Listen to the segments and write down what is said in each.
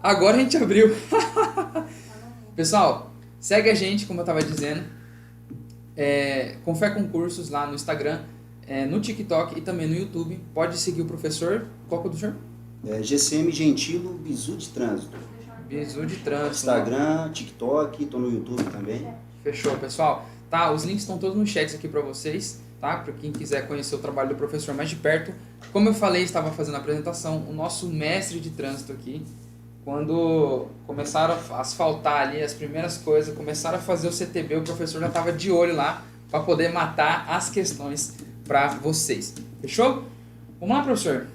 Agora a gente abriu. Pessoal, segue a gente, como eu estava dizendo, com Fé Concursos lá no Instagram, no TikTok e também no YouTube. Pode seguir o professor. Qual que é o do senhor? GCM Gentilo Bizu de Trânsito. Bizu de Trânsito. Instagram, TikTok, tô no YouTube também. Fechou, pessoal. Tá, os links estão todos no chat aqui para vocês, tá? Para quem quiser conhecer o trabalho do professor mais de perto. Como eu falei, estava fazendo a apresentação, o nosso mestre de trânsito aqui, quando começaram a asfaltar ali as primeiras coisas, começaram a fazer o CTB, o professor já estava de olho lá para poder matar as questões para vocês. Fechou? Vamos lá, professor?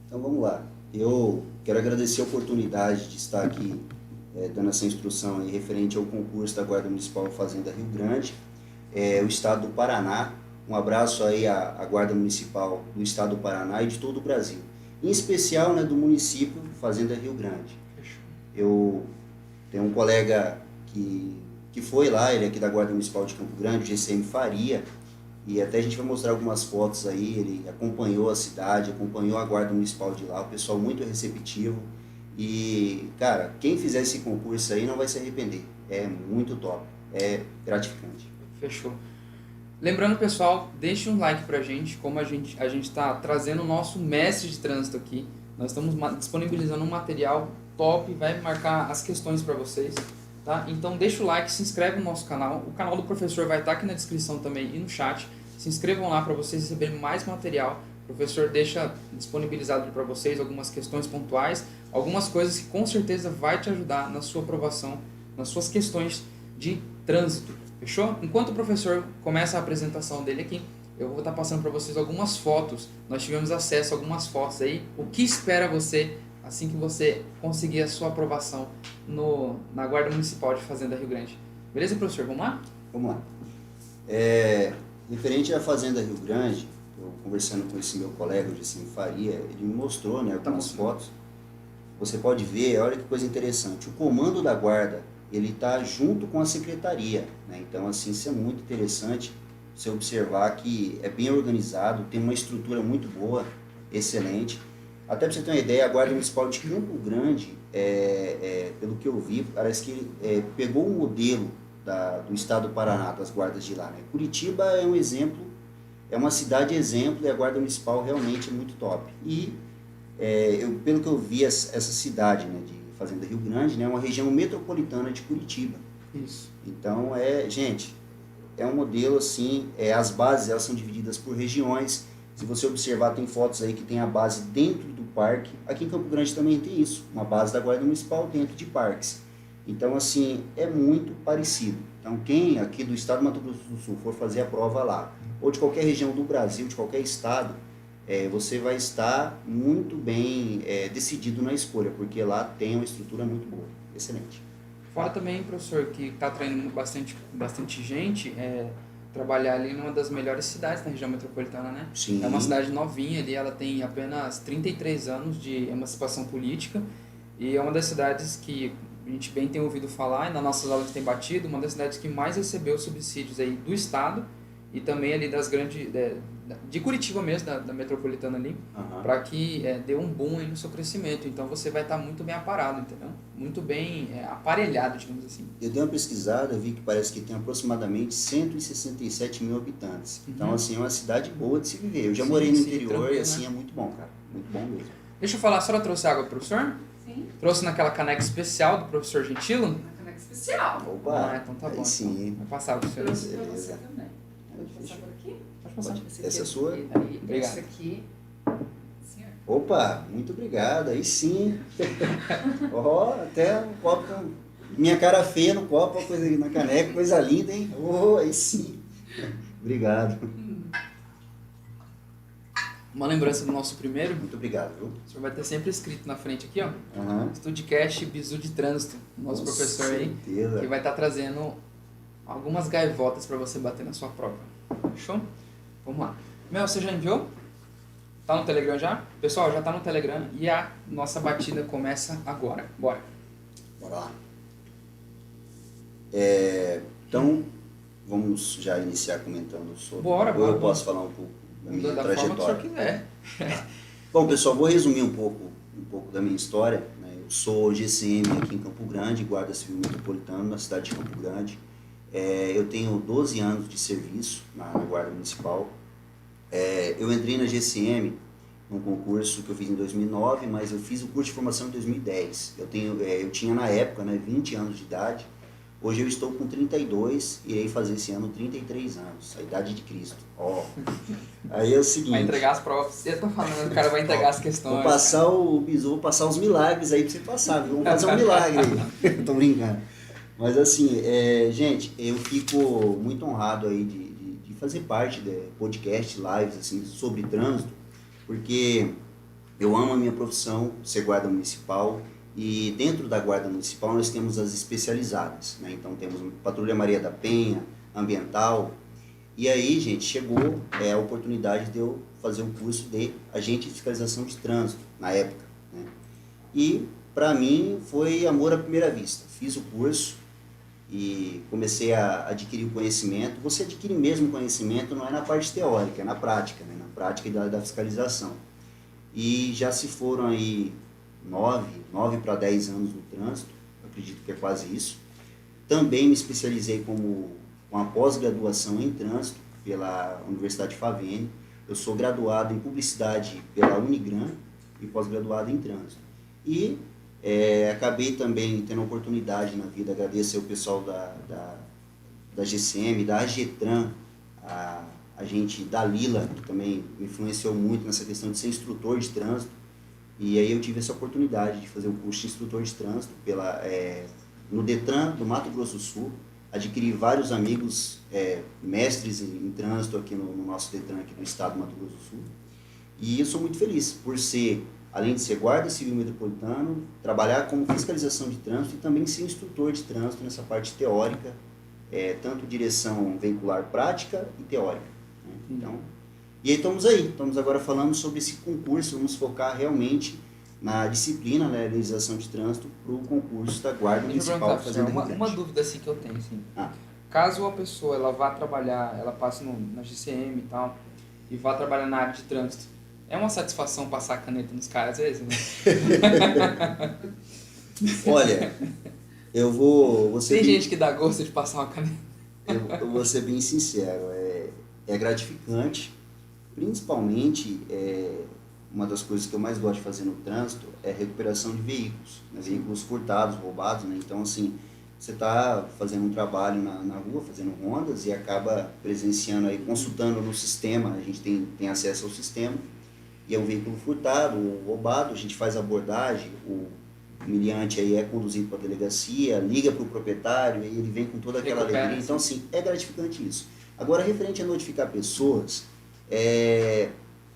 Então vamos lá. Eu quero agradecer a oportunidade de estar aqui dando essa instrução aí referente ao concurso da Guarda Municipal Fazenda Rio Grande, o estado do Paraná. Um abraço aí à Guarda Municipal do estado do Paraná e de todo o Brasil. Em especial, né, do município Fazenda Rio Grande. Eu tenho um colega que foi lá, ele é aqui da Guarda Municipal de Campo Grande, o GCM Faria, e até a gente vai mostrar algumas fotos aí, ele acompanhou a cidade, acompanhou a Guarda Municipal de lá, o pessoal muito receptivo. E, cara, quem fizer esse concurso aí não vai se arrepender. É muito top, é gratificante. Fechou. Lembrando, pessoal, deixe um like pra gente, como a gente está trazendo o nosso mestre de trânsito aqui. Nós estamos disponibilizando um material top, vai marcar as questões para vocês, tá? Então deixa o like, se inscreve no nosso canal. O canal do professor vai estar aqui na descrição também e no chat. Se inscrevam lá para vocês receberem mais material. O professor deixa disponibilizado para vocês algumas questões pontuais, algumas coisas que com certeza vai te ajudar na sua aprovação, nas suas questões de trânsito. Fechou? Enquanto o professor começa a apresentação dele aqui, eu vou estar passando para vocês algumas fotos. Nós tivemos acesso a algumas fotos aí. O que espera você assim que você conseguir a sua aprovação na Guarda Municipal de Fazenda Rio Grande? Beleza, professor? Vamos lá? Vamos lá. Referente à Fazenda Rio Grande, eu conversando com esse meu colega, o Gessim Faria, ele me mostrou, né, algumas fotos. Você pode ver, olha que coisa interessante, o comando da guarda, ele está junto com a secretaria, né? Então, assim, isso é muito interessante, você observar que é bem organizado, tem uma estrutura muito boa, excelente. Até para você ter uma ideia, a Guarda Municipal de Campo Grande, pelo que eu vi, parece que pegou o modelo do estado do Paraná, das guardas de lá, né? Curitiba é um exemplo, é uma cidade exemplo, e a Guarda Municipal realmente é muito top. E, pelo que eu vi, essa cidade, né, de Fazenda Rio Grande, né, é uma região metropolitana de Curitiba. Isso. Então, gente, é um modelo assim, as bases elas são divididas por regiões. Se você observar, tem fotos aí que tem a base dentro do parque. Aqui em Campo Grande também tem isso, uma base da Guarda Municipal dentro de parques. Então, assim, é muito parecido. Então, quem aqui do estado do Mato Grosso do Sul for fazer a prova lá, ou de qualquer região do Brasil, de qualquer estado, você vai estar muito bem decidido na escolha, porque lá tem uma estrutura muito boa, excelente. Fora também, professor, que está atraindo bastante gente, trabalhar ali numa das melhores cidades da região metropolitana, né? Sim. É uma cidade novinha ali, ela tem apenas 33 anos de emancipação política e é uma das cidades que a gente bem tem ouvido falar e nas nossas aulas tem batido, uma das cidades que mais recebeu subsídios aí do estado e também ali das grandes, de Curitiba mesmo, da metropolitana ali, para que dê um boom aí no seu crescimento. Então você vai estar muito bem aparado, entendeu? Muito bem aparelhado, digamos assim. Eu dei uma pesquisada, vi que parece que tem aproximadamente 167 mil habitantes. Então, assim, é uma cidade boa de se viver. Eu já morei no interior e, assim, é muito bom, cara. Muito bom mesmo. Deixa eu falar, a senhora trouxe água pro professor? Sim. Trouxe naquela caneca especial do professor Gentilo? Uma caneca especial. Opa! Então tá bom. Aí sim. Então. Vou passar pro senhor. Trouxe pra você também. Pode passar por aqui? Pode passar. Essa é sua? Aí, Obrigado. esse aqui. Senhor. Opa, muito obrigado. Aí sim. Até um copo com minha cara feia no copo, coisa na caneca, coisa linda, hein? Aí sim. Obrigado. Uma lembrança do nosso primeiro. Muito obrigado, viu? O senhor vai ter sempre escrito na frente aqui, ó. Uhum. Studcast Bizu de Trânsito. Nosso professor aí. Certeza. Que vai estar trazendo algumas gaivotas para você bater na sua prova. Fechou? Vamos lá. Mel, você já enviou? Tá no Telegram já? Pessoal, já tá no Telegram e a nossa batida começa agora. Bora. Bora lá. Então, vamos já iniciar comentando sobre... Bora. Eu posso falar um pouco da minha trajetória? Forma que o senhor quiser. Bom, pessoal, vou resumir um pouco da minha história, né? Eu sou GCM aqui em Campo Grande, Guarda Civil Metropolitano, na cidade de Campo Grande. Eu tenho 12 anos de serviço na Guarda Municipal. Eu entrei na GCM num concurso que eu fiz em 2009, mas eu fiz o curso de formação em 2010. Eu tinha na época, né, 20 anos de idade. Hoje eu estou com 32, irei fazer esse ano 33 anos, a idade de Cristo. Aí é o seguinte... Vai entregar as provas, você tá falando, o cara vai entregar as questões. Vou passar o bisu, vou passar os milagres aí pra você passar, viu? Vamos fazer um milagre aí. Tô brincando. Mas assim, gente, eu fico muito honrado aí de fazer parte de podcast, lives assim, sobre trânsito, porque eu amo a minha profissão, ser guarda municipal, e dentro da guarda municipal nós temos as especializadas, né? Então temos Patrulha Maria da Penha, Ambiental, e aí, gente, chegou a oportunidade de eu fazer um curso de agente de fiscalização de trânsito, na época, né? E para mim foi amor à primeira vista. Fiz o curso e comecei a adquirir o conhecimento. Você adquire mesmo conhecimento, não é na parte teórica, é na prática, né? Na prática da fiscalização. E já se foram aí 9 para 10 anos no trânsito, acredito que é quase isso. Também me especializei com a pós-graduação em trânsito pela Universidade Favene. Eu sou graduado em publicidade pela Unigran e pós-graduado em trânsito. E acabei também tendo a oportunidade na vida, agradeço ao pessoal da GCM, da AGETRAN, a gente da Lila, que também me influenciou muito nessa questão de ser instrutor de trânsito. E aí eu tive essa oportunidade de fazer o curso de instrutor de trânsito no Detran do Mato Grosso do Sul. Adquiri vários amigos mestres em trânsito aqui no nosso Detran aqui do estado do Mato Grosso do Sul. E eu sou muito feliz por ser, além de ser guarda civil metropolitano, trabalhar como fiscalização de trânsito e também ser instrutor de trânsito nessa parte teórica, tanto direção veicular prática e teórica, né? Então, e aí estamos agora falando sobre esse concurso, vamos focar realmente na disciplina, né, legislação de trânsito, para o concurso da Guarda Municipal Fazenda Rio Grande. Uma dúvida assim que eu tenho, assim, caso a pessoa ela vá trabalhar, ela passe na GCM e tal, e vá trabalhar na área de trânsito, é uma satisfação passar a caneta nos caras às vezes, né? Olha, eu vou ser Tem bem, gente que dá gosto de passar uma caneta. eu vou ser bem sincero, é gratificante, principalmente uma das coisas que eu mais gosto de fazer no trânsito é a recuperação de veículos, né? Veículos furtados, roubados, né? Então, assim, você está fazendo um trabalho na rua, fazendo rondas e acaba presenciando aí, consultando no sistema, a gente tem acesso ao sistema, e é um veículo furtado ou roubado, a gente faz a abordagem, o humilhante aí é conduzido para a delegacia, liga para o proprietário, e ele vem com toda aquela alegria. Então, assim, é gratificante isso. Agora, referente a notificar pessoas,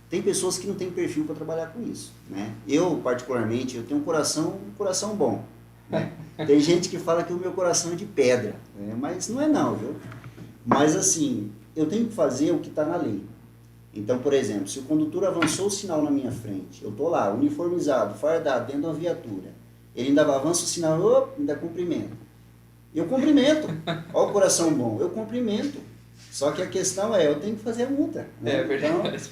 tem pessoas que não têm perfil para trabalhar com isso, né? Eu, particularmente, eu tenho um coração bom, né? Tem gente que fala que o meu coração é de pedra, né? Mas não é não, viu? Mas, assim, eu tenho que fazer o que está na lei. Então, por exemplo, se o condutor avançou o sinal na minha frente, eu estou lá, uniformizado, fardado, dentro de uma viatura, ele ainda avança o sinal, ainda cumprimento. Eu cumprimento. Olha o coração bom, eu cumprimento. Só que a questão eu tenho que fazer a multa, né? É verdade.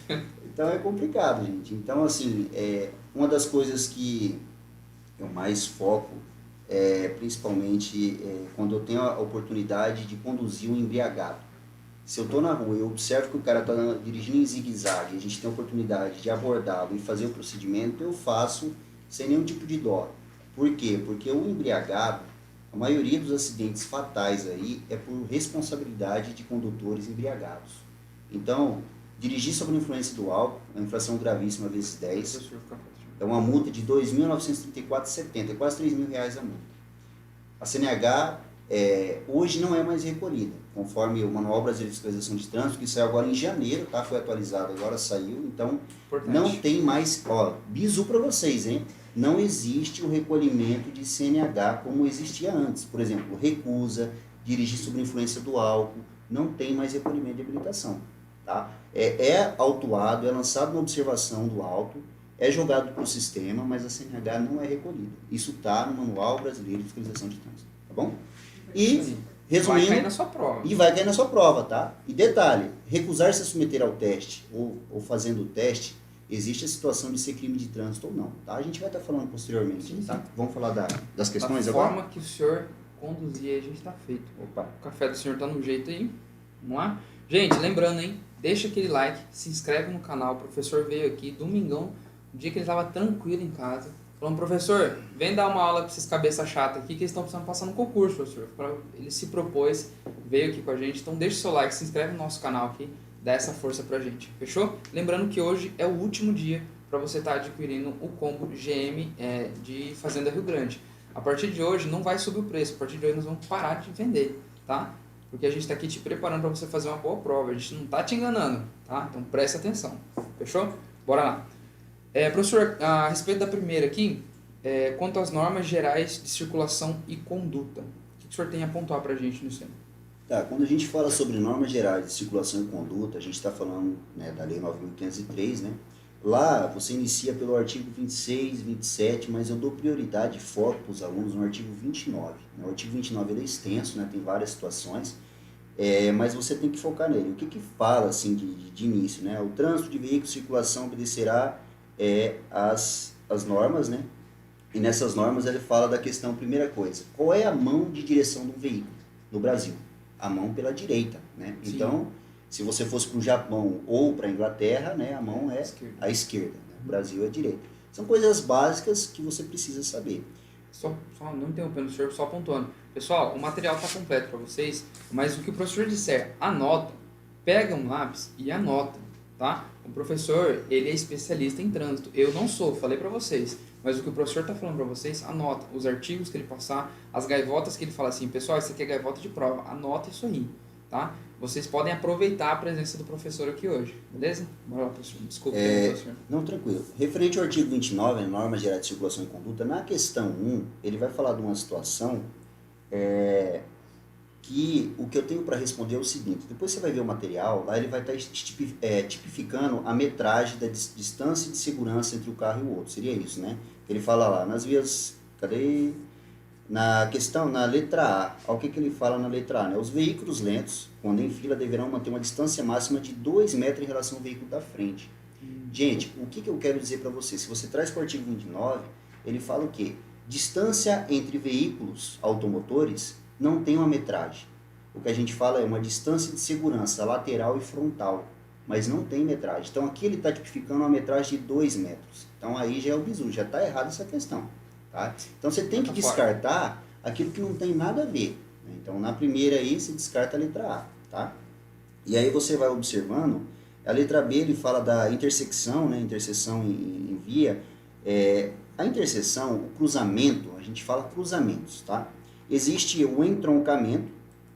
Então é complicado, gente. Então, assim, uma das coisas que eu mais foco principalmente quando eu tenho a oportunidade de conduzir um embriagado. Se eu estou na rua e eu observo que o cara está dirigindo em zigue-zague, a gente tem a oportunidade de abordá-lo e fazer o procedimento, eu faço sem nenhum tipo de dó. Por quê? Porque o embriagado, a maioria dos acidentes fatais aí é por responsabilidade de condutores embriagados. Então, dirigir sob a influência do álcool é uma infração gravíssima vezes 10. É uma multa de R$ 2.934,70, é quase R$ 3.000 a multa. A CNH hoje não é mais recolhida, conforme o Manual Brasileiro de Fiscalização de Trânsito, que saiu agora em janeiro, tá? Foi atualizado agora, saiu, então não tem mais, bizu para vocês, hein? Não existe o recolhimento de CNH como existia antes. Por exemplo, recusa, dirigir sob influência do álcool, não tem mais recolhimento de habilitação, tá? É autuado, é lançado na observação do auto, é jogado para o sistema, mas a CNH não é recolhida. Isso está no Manual Brasileiro de Fiscalização de Trânsito, tá bom? E, resumindo... Vai cair na sua prova. E vai cair na sua prova, tá? E detalhe, recusar-se a submeter ao teste, ou fazendo o teste, existe a situação de ser crime de trânsito ou não, tá? A gente vai estar falando posteriormente, Sim, tá? sim. Vamos falar das questões Da agora? forma que o senhor conduzir, a gente está feito. Opa. O café do senhor tá no jeito aí. Vamos lá? Gente, lembrando, hein? Deixa aquele like, se inscreve no canal. O professor veio aqui, domingão, um dia que ele estava tranquilo em casa. Falando, professor, vem dar uma aula para esses cabeça chata aqui, que eles estão precisando passar no concurso, professor. Ele se propôs, veio aqui com a gente. Então deixa o seu like, se inscreve no nosso canal aqui, dá essa força pra gente. Fechou? Lembrando que hoje é o último dia para você estar adquirindo o combo GM de Fazenda Rio Grande. A partir de hoje não vai subir o preço, a partir de hoje nós vamos parar de vender, tá? Porque a gente está aqui te preparando para você fazer uma boa prova, a gente não está te enganando, tá? Então preste atenção, fechou? Bora lá. Professor, a respeito da primeira aqui, quanto às normas gerais de circulação e conduta, o que o senhor tem a pontuar para a gente nisso aí? Tá, quando a gente fala sobre normas gerais de circulação e conduta, a gente está falando, né, da Lei 9.503, né? Lá você inicia pelo artigo 26, 27, mas eu dou prioridade e foco para os alunos no artigo 29. O artigo 29 ele é extenso, né, tem várias situações, mas você tem que focar nele. O que fala assim, de início? Né? O trânsito de veículos e circulação obedecerá as normas, né? E nessas normas ele fala da questão, primeira coisa, qual é a mão de direção do veículo no Brasil? A mão pela direita, né? Sim. Então, se você fosse para o Japão ou para a Inglaterra, né, a mão é a esquerda, né? O Brasil é a direita. São coisas básicas que você precisa saber. Só não interrompendo o senhor, só pontuando. Pessoal, o material está completo para vocês, mas o que o professor disser, anota, pega um lápis e anota, tá? O professor, ele é especialista em trânsito. Eu não sou, falei para vocês. Mas o que o professor está falando para vocês, anota. Os artigos que ele passar, as gaivotas que ele fala assim, pessoal, isso aqui é gaivota de prova. Anota isso aí, tá? Vocês podem aproveitar a presença do professor aqui hoje, beleza? Bora lá, professor. Desculpa, professor. Não, tranquilo. Referente ao artigo 29, Normas Gerais de Circulação e Conduta, na questão 1, ele vai falar de uma situação que o que eu tenho para responder é o seguinte, depois você vai ver o material, lá ele vai estar tipificando a metragem da distância de segurança entre o carro e o outro, seria isso, né? Ele fala lá, nas vias, na questão, na letra A, olha o que ele fala na letra A, né? Os veículos lentos, quando em fila, deverão manter uma distância máxima de 2 metros em relação ao veículo da frente. Gente, o que eu quero dizer para você? Se você traz para o artigo 29, ele fala o quê? Distância entre veículos automotores não tem uma metragem. O que a gente fala é uma distância de segurança lateral e frontal, mas não tem metragem. Então aqui ele está tipificando uma metragem de 2 metros. Então aí já é o bizu, já está errado essa questão. Tá? Então você tem que descartar aquilo que não tem nada a ver. Né? Então na primeira aí você descarta a letra A. Tá? E aí você vai observando, a letra B ele fala da intersecção, né? Interseção em via. A interseção, o cruzamento, a gente fala cruzamentos, tá? Existe o entroncamento,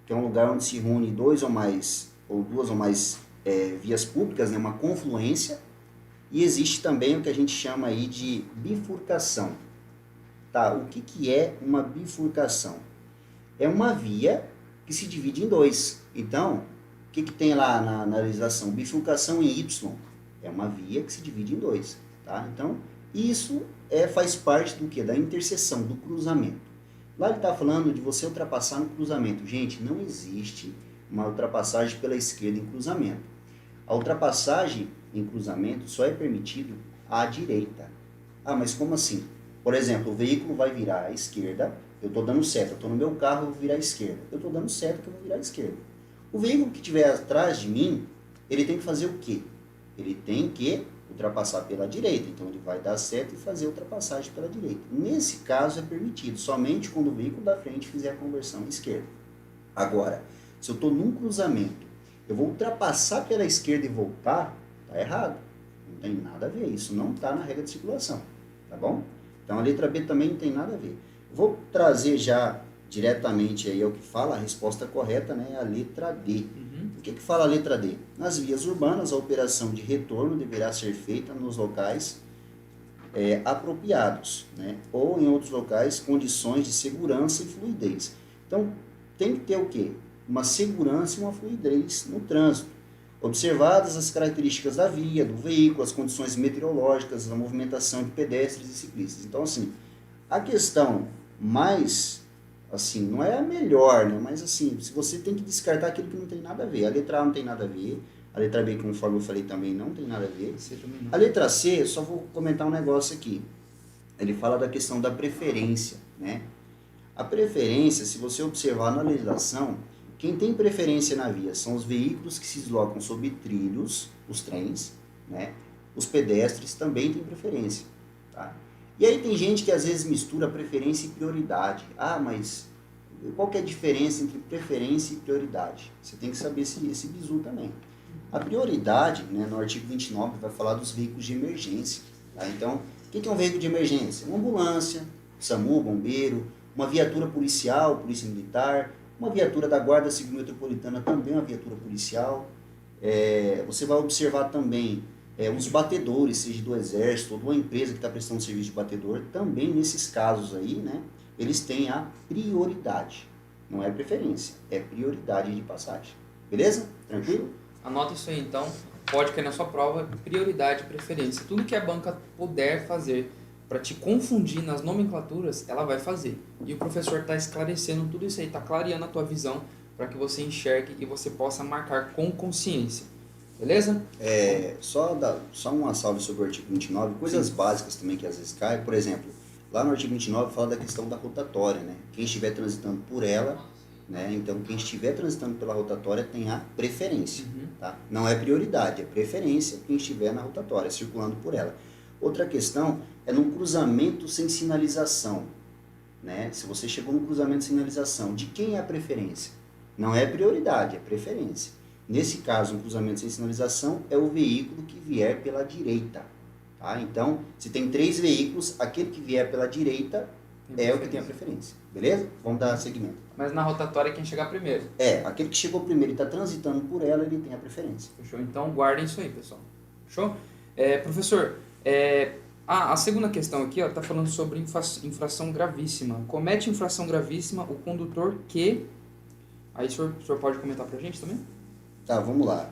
que é um lugar onde se reúne duas ou mais vias públicas, né? Uma confluência, e existe também o que a gente chama aí de bifurcação. Tá? O que é uma bifurcação? É uma via que se divide em dois. Então, o que tem lá na legislação? Bifurcação em Y é uma via que se divide em dois. Tá? Então, isso faz parte do quê? Da interseção, do cruzamento. Lá ele está falando de você ultrapassar no cruzamento. Gente, não existe uma ultrapassagem pela esquerda em cruzamento. A ultrapassagem em cruzamento só é permitido à direita. Ah, mas como assim? Por exemplo, o veículo vai virar à esquerda, eu estou dando seta, eu estou no meu carro, eu vou virar à esquerda. Eu estou dando seta que eu vou virar à esquerda. O veículo que estiver atrás de mim, ele tem que fazer o quê? Ele tem que ultrapassar pela direita, então ele vai dar seta e fazer a ultrapassagem pela direita. Nesse caso é permitido, somente quando o veículo da frente fizer a conversão à esquerda. Agora, se eu estou num cruzamento, eu vou ultrapassar pela esquerda e voltar, tá errado. Não tem nada a ver, isso não está na regra de circulação, tá bom? Então a letra B também não tem nada a ver. Vou trazer já diretamente aí ao que fala a resposta correta, né? A letra D. O que fala a letra D? Nas vias urbanas, a operação de retorno deverá ser feita nos locais apropriados, né? Ou em outros locais, condições de segurança e fluidez. Então, tem que ter o quê? Uma segurança e uma fluidez no trânsito. Observadas as características da via, do veículo, as condições meteorológicas, a movimentação de pedestres e ciclistas. Então, assim, a questão mais, assim, não é a melhor, né? Mas, assim, se você tem que descartar aquilo que não tem nada a ver. A letra A não tem nada a ver, A letra B, conforme eu falei também, não tem nada a ver. C também não. A letra C, eu só vou comentar um negócio aqui. Ele fala da questão da preferência, né? A preferência, se você observar na legislação, quem tem preferência na via são os veículos que se deslocam sobre trilhos, os trens, né? Os pedestres também têm preferência, tá? E aí tem gente que às vezes mistura preferência e prioridade. Ah, mas qual que é a diferença entre preferência e prioridade? Você tem que saber esse bizu também. A prioridade, né, no artigo 29, vai falar dos veículos de emergência, tá? Então, o que é um veículo de emergência? Uma ambulância, SAMU, bombeiro, uma viatura policial, polícia militar, uma viatura da Guarda Civil Metropolitana, também uma viatura policial. Você vai observar também os batedores, seja do Exército ou de uma empresa que está prestando serviço de batedor, também nesses casos aí, né, eles têm a prioridade. Não é preferência, é prioridade de passagem. Beleza? Tranquilo? Anota isso aí, então. Pode cair na sua prova, prioridade e preferência. Tudo que a banca puder fazer para te confundir nas nomenclaturas, ela vai fazer. E o professor está esclarecendo tudo isso aí, está clareando a tua visão para que você enxergue e você possa marcar com consciência. Beleza? Só uma salve sobre o artigo 29, coisas básicas também que às vezes caem. Por exemplo, lá no artigo 29 fala da questão da rotatória, né? Quem estiver transitando por ela, né? Então quem estiver transitando pela rotatória tem a preferência, tá? Não é prioridade, é preferência quem estiver na rotatória, circulando por ela. Outra questão é num cruzamento sem sinalização, né? Se você chegou no cruzamento sem sinalização, de quem é a preferência? Não é prioridade, é preferência. Nesse caso, um cruzamento sem sinalização é o veículo que vier pela direita, tá? Então, se tem 3 veículos, aquele que vier pela direita é o que tem a preferência, beleza? Vamos dar seguimento. Mas na rotatória é quem chegar primeiro. Aquele que chegou primeiro e está transitando por ela, ele tem a preferência. Fechou? Então guardem isso aí, pessoal. Fechou? Professor, a segunda questão aqui está falando sobre infração gravíssima. Comete infração gravíssima o condutor que... Aí o senhor pode comentar para a gente também? Tá, vamos lá.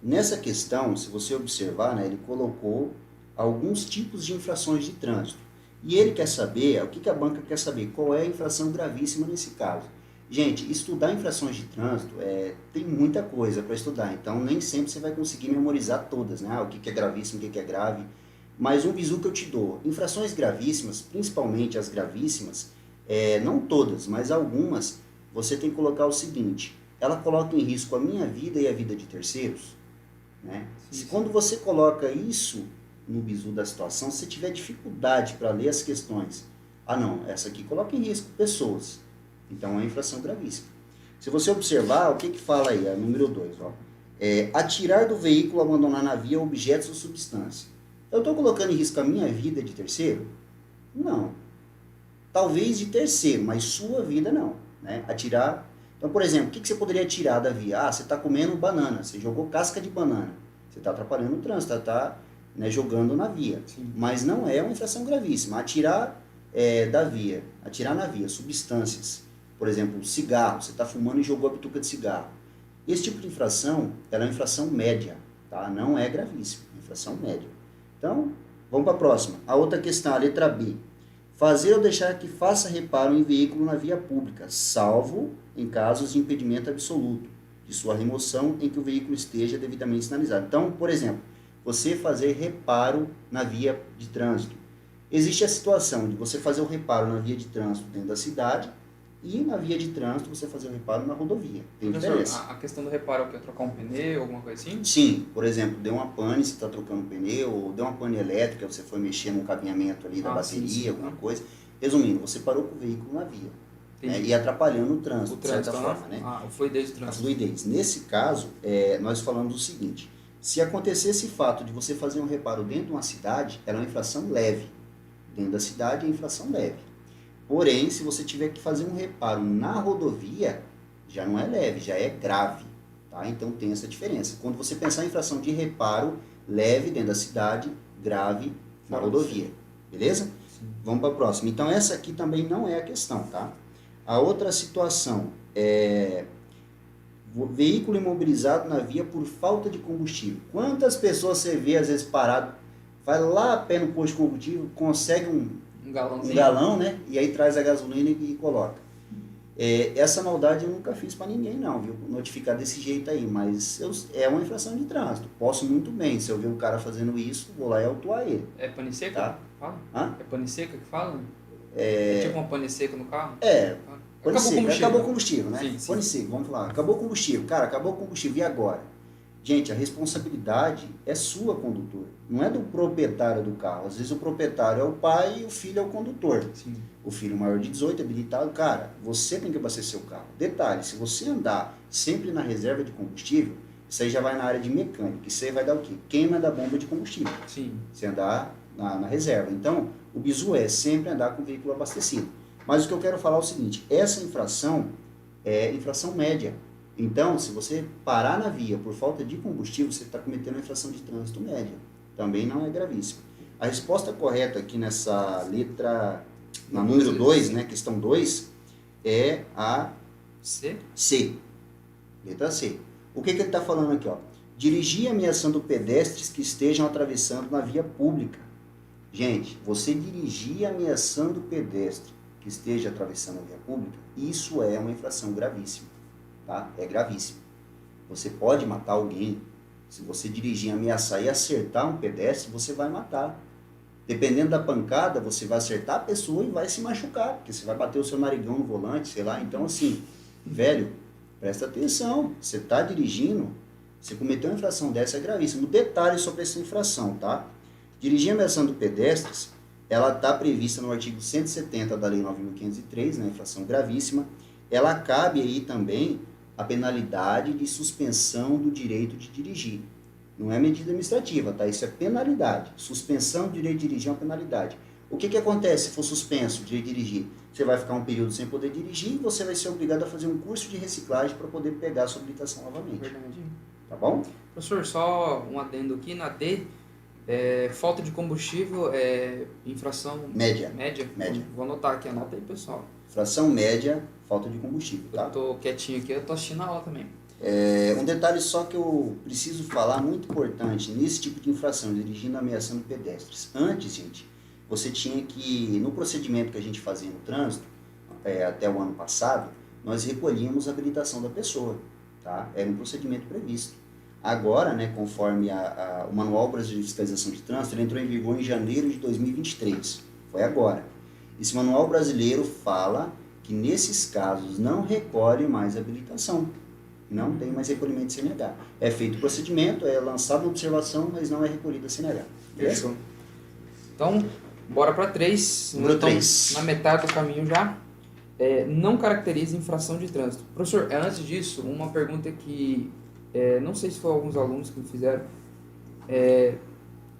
Nessa questão, se você observar, né, ele colocou alguns tipos de infrações de trânsito. E ele quer saber, o que a banca quer saber? Qual é a infração gravíssima nesse caso? Gente, estudar infrações de trânsito tem muita coisa para estudar, então nem sempre você vai conseguir memorizar todas, né? O que é gravíssimo, o que é grave. Mas um bizu que eu te dou, infrações gravíssimas, principalmente as gravíssimas, não todas, mas algumas, você tem que colocar o seguinte: ela coloca em risco a minha vida e a vida de terceiros, né? Se quando você coloca isso no bizu da situação, se tiver dificuldade para ler as questões, não, essa aqui coloca em risco pessoas, então é uma infração gravíssima. Se você observar, o que fala aí, a número 2, atirar do veículo, abandonar na via objetos ou substância. Eu estou colocando em risco a minha vida de terceiro? Não. Talvez de terceiro, mas sua vida não, né? Atirar. Então, por exemplo, o que você poderia tirar da via? Você está comendo banana, você jogou casca de banana, você está atrapalhando o trânsito, está jogando na via. Sim. Mas não é uma infração gravíssima. Atirar da via, atirar na via, substâncias, por exemplo, cigarro, você está fumando e jogou a bituca de cigarro. Esse tipo de infração, ela é uma infração média, tá? Não é gravíssima, é uma infração média. Então, vamos para a próxima. A outra questão, a letra B. Fazer ou deixar que faça reparo em veículo na via pública, salvo em casos de impedimento absoluto de sua remoção em que o veículo esteja devidamente sinalizado. Então, por exemplo, você fazer reparo na via de trânsito. Existe a situação de você fazer o reparo na via de trânsito dentro da cidade e na via de trânsito você fazer o reparo na rodovia. Tem diferença. A questão do reparo é o quê? Trocar um pneu, alguma coisa assim? Sim, por exemplo, deu uma pane, você está trocando pneu, ou deu uma pane elétrica, você foi mexer no cabeamento ali da bateria, sim. alguma coisa. Resumindo, você parou com o veículo na via, né, e atrapalhando o trânsito, de certa forma, né? A fluidez do A trânsito. fluidez. Nesse caso, nós falamos o seguinte: se acontecesse esse fato de você fazer um reparo dentro de uma cidade, era uma infração leve. Dentro da cidade é infração leve. Porém, se você tiver que fazer um reparo na rodovia, já não é leve, já é grave. Tá? Então tem essa diferença. Quando você pensar em infração de reparo, leve dentro da cidade, grave na rodovia. Beleza? Sim. Vamos para a próxima. Então essa aqui também não é a questão, tá? A outra situação é veículo imobilizado na via por falta de combustível. Quantas pessoas você vê às vezes parado, vai lá a pé no posto de combustível, consegue um galão, né? E aí traz a gasolina e coloca. Essa maldade eu nunca fiz para ninguém não, viu? Notificar desse jeito aí, mas é uma infração de trânsito. Posso muito bem, se eu ver um cara fazendo isso, vou lá e autuar ele. É pane seca Tá. que fala? Hã? É pane seca que fala? É tipo uma pane seca no carro? Pane seca, acabou o combustível, né? Sim, sim. Pane seca, vamos falar. Acabou o combustível. Cara, acabou o combustível, e agora? Gente, a responsabilidade é sua, condutor. Não é do proprietário do carro. Às vezes o proprietário é o pai e o filho é o condutor. Sim. O filho maior de 18, habilitado. Cara, você tem que abastecer o carro. Detalhe, se você andar sempre na reserva de combustível, isso aí já vai na área de mecânica. Isso aí vai dar o quê? Queima da bomba de combustível. Sim. Você andar na reserva. Então, o bizu é sempre andar com o veículo abastecido. Mas o que eu quero falar é o seguinte, essa infração é infração média. Então, se você parar na via por falta de combustível, você está cometendo uma infração de trânsito média. Também não é gravíssimo. A resposta correta aqui nessa letra, na número 2, né, questão 2, é a C? C. Letra C. O que ele está falando aqui? Ó? Dirigir ameaçando pedestres que estejam atravessando na via pública. Gente, você dirigir ameaçando pedestre que esteja atravessando a via pública, isso é uma infração gravíssima. Tá? É gravíssimo. Você pode matar alguém. Se você dirigir, ameaçar e acertar um pedestre, você vai matar. Dependendo da pancada, você vai acertar a pessoa e vai se machucar, porque você vai bater o seu narigão no volante, sei lá. Então, assim, velho, presta atenção. Você está dirigindo, você cometeu uma infração dessa, é gravíssimo. Detalhe sobre essa infração, tá? Dirigir ameaçando pedestres, ela está prevista no artigo 170 da Lei 9.503, né, infração gravíssima. Ela cabe aí também a penalidade de suspensão do direito de dirigir. Não é medida administrativa, tá? Isso é penalidade. Suspensão do direito de dirigir é uma penalidade. O que acontece se for suspenso o direito de dirigir? Você vai ficar um período sem poder dirigir e você vai ser obrigado a fazer um curso de reciclagem para poder pegar a sua habilitação novamente. Verdade. Tá bom? Professor, só um adendo aqui, na D, falta de combustível é infração Média. média? Média. Vou anotar aqui, anota aí, pessoal. Infração média, falta de combustível, tá? Eu tô quietinho aqui, eu tô assistindo a aula também. Um detalhe só que eu preciso falar, muito importante, nesse tipo de infração, dirigindo ameaçando pedestres. Antes, gente, você tinha que, no procedimento que a gente fazia no trânsito, até o ano passado, nós recolhíamos a habilitação da pessoa, tá? Era um procedimento previsto. Agora, né, conforme o Manual Brasileiro de Fiscalização de Trânsito, ele entrou em vigor em janeiro de 2023, foi agora. Esse Manual Brasileiro fala que nesses casos não recolhe mais habilitação. Não tem mais recolhimento de CNH. É feito o procedimento, é lançada uma observação, mas não é recolhida a CNH. Fechou. Então, bora para 3. Número Então, 3. na metade do caminho já. Não caracteriza infração de trânsito. Professor, antes disso, uma pergunta que não sei se foi alguns alunos que me fizeram.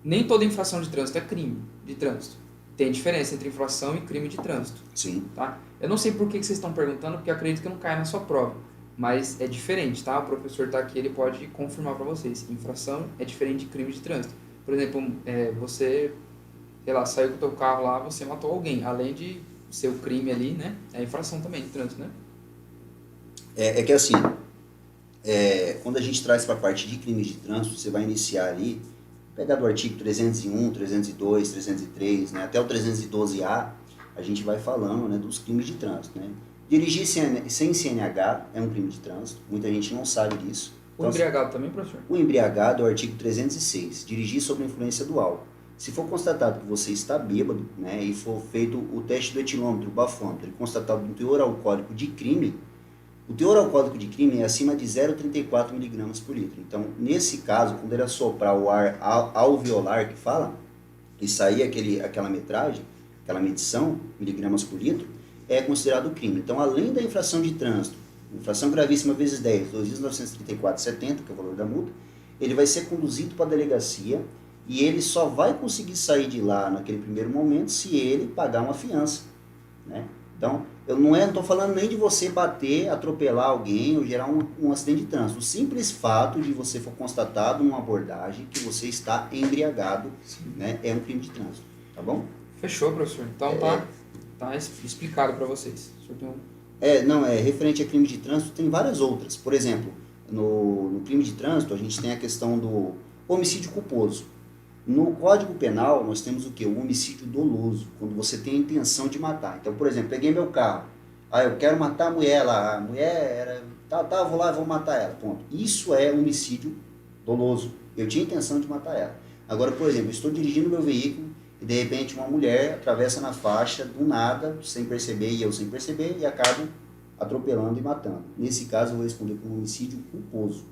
Nem toda infração de trânsito é crime de trânsito. Tem diferença entre infração e crime de trânsito. Sim. Tá? Eu não sei por que vocês estão perguntando, porque eu acredito que não cai na sua prova. Mas é diferente, tá? O professor está aqui, ele pode confirmar para vocês. Infração é diferente de crime de trânsito. Por exemplo, você, sei lá, saiu com o teu carro lá, você matou alguém. Além de ser o crime ali, né? É infração também de trânsito, né? É que assim, quando a gente traz para a parte de crimes de trânsito, você vai iniciar ali, pegar do artigo 301, 302, 303, né, até o 312A, a gente vai falando, né, dos crimes de trânsito, né? Dirigir sem CNH é um crime de trânsito, muita gente não sabe disso. O embriagado também, professor? O embriagado é o artigo 306, dirigir sob a influência do álcool. Se for constatado que você está bêbado, né, e for feito o teste do etilômetro, o bafômetro, e constatado um teor alcoólico de crime, o teor alcoólico de crime é acima de 0,34 mg por litro. Então, nesse caso, quando ele assoprar o ar alveolar, que fala, e sair aquela metragem, aquela medição, miligramas por litro, é considerado crime. Então, além da infração de trânsito, infração gravíssima vezes 10, 2.934,70, que é o valor da multa, ele vai ser conduzido para a delegacia e ele só vai conseguir sair de lá naquele primeiro momento se ele pagar uma fiança, né? Então, eu não estou falando nem de você bater, atropelar alguém ou gerar um acidente de trânsito. O simples fato de você for constatado numa abordagem que você está embriagado, né, é um crime de trânsito, tá bom? Fechou, professor. Então tá explicado para vocês. O senhor tem referente a crime de trânsito, tem várias outras. Por exemplo, no crime de trânsito, a gente tem a questão do homicídio culposo. No Código Penal, nós temos o quê? O homicídio doloso, quando você tem a intenção de matar. Então, por exemplo, peguei meu carro, Ah, eu quero matar a mulher lá, a mulher era, tá, vou lá, vou matar ela, ponto. Isso é homicídio doloso. Eu tinha intenção de matar ela. Agora, por exemplo, eu estou dirigindo meu veículo e de repente uma mulher atravessa na faixa do nada, sem perceber e eu sem perceber, e acabo atropelando e matando. Nesse caso, eu vou responder por homicídio culposo,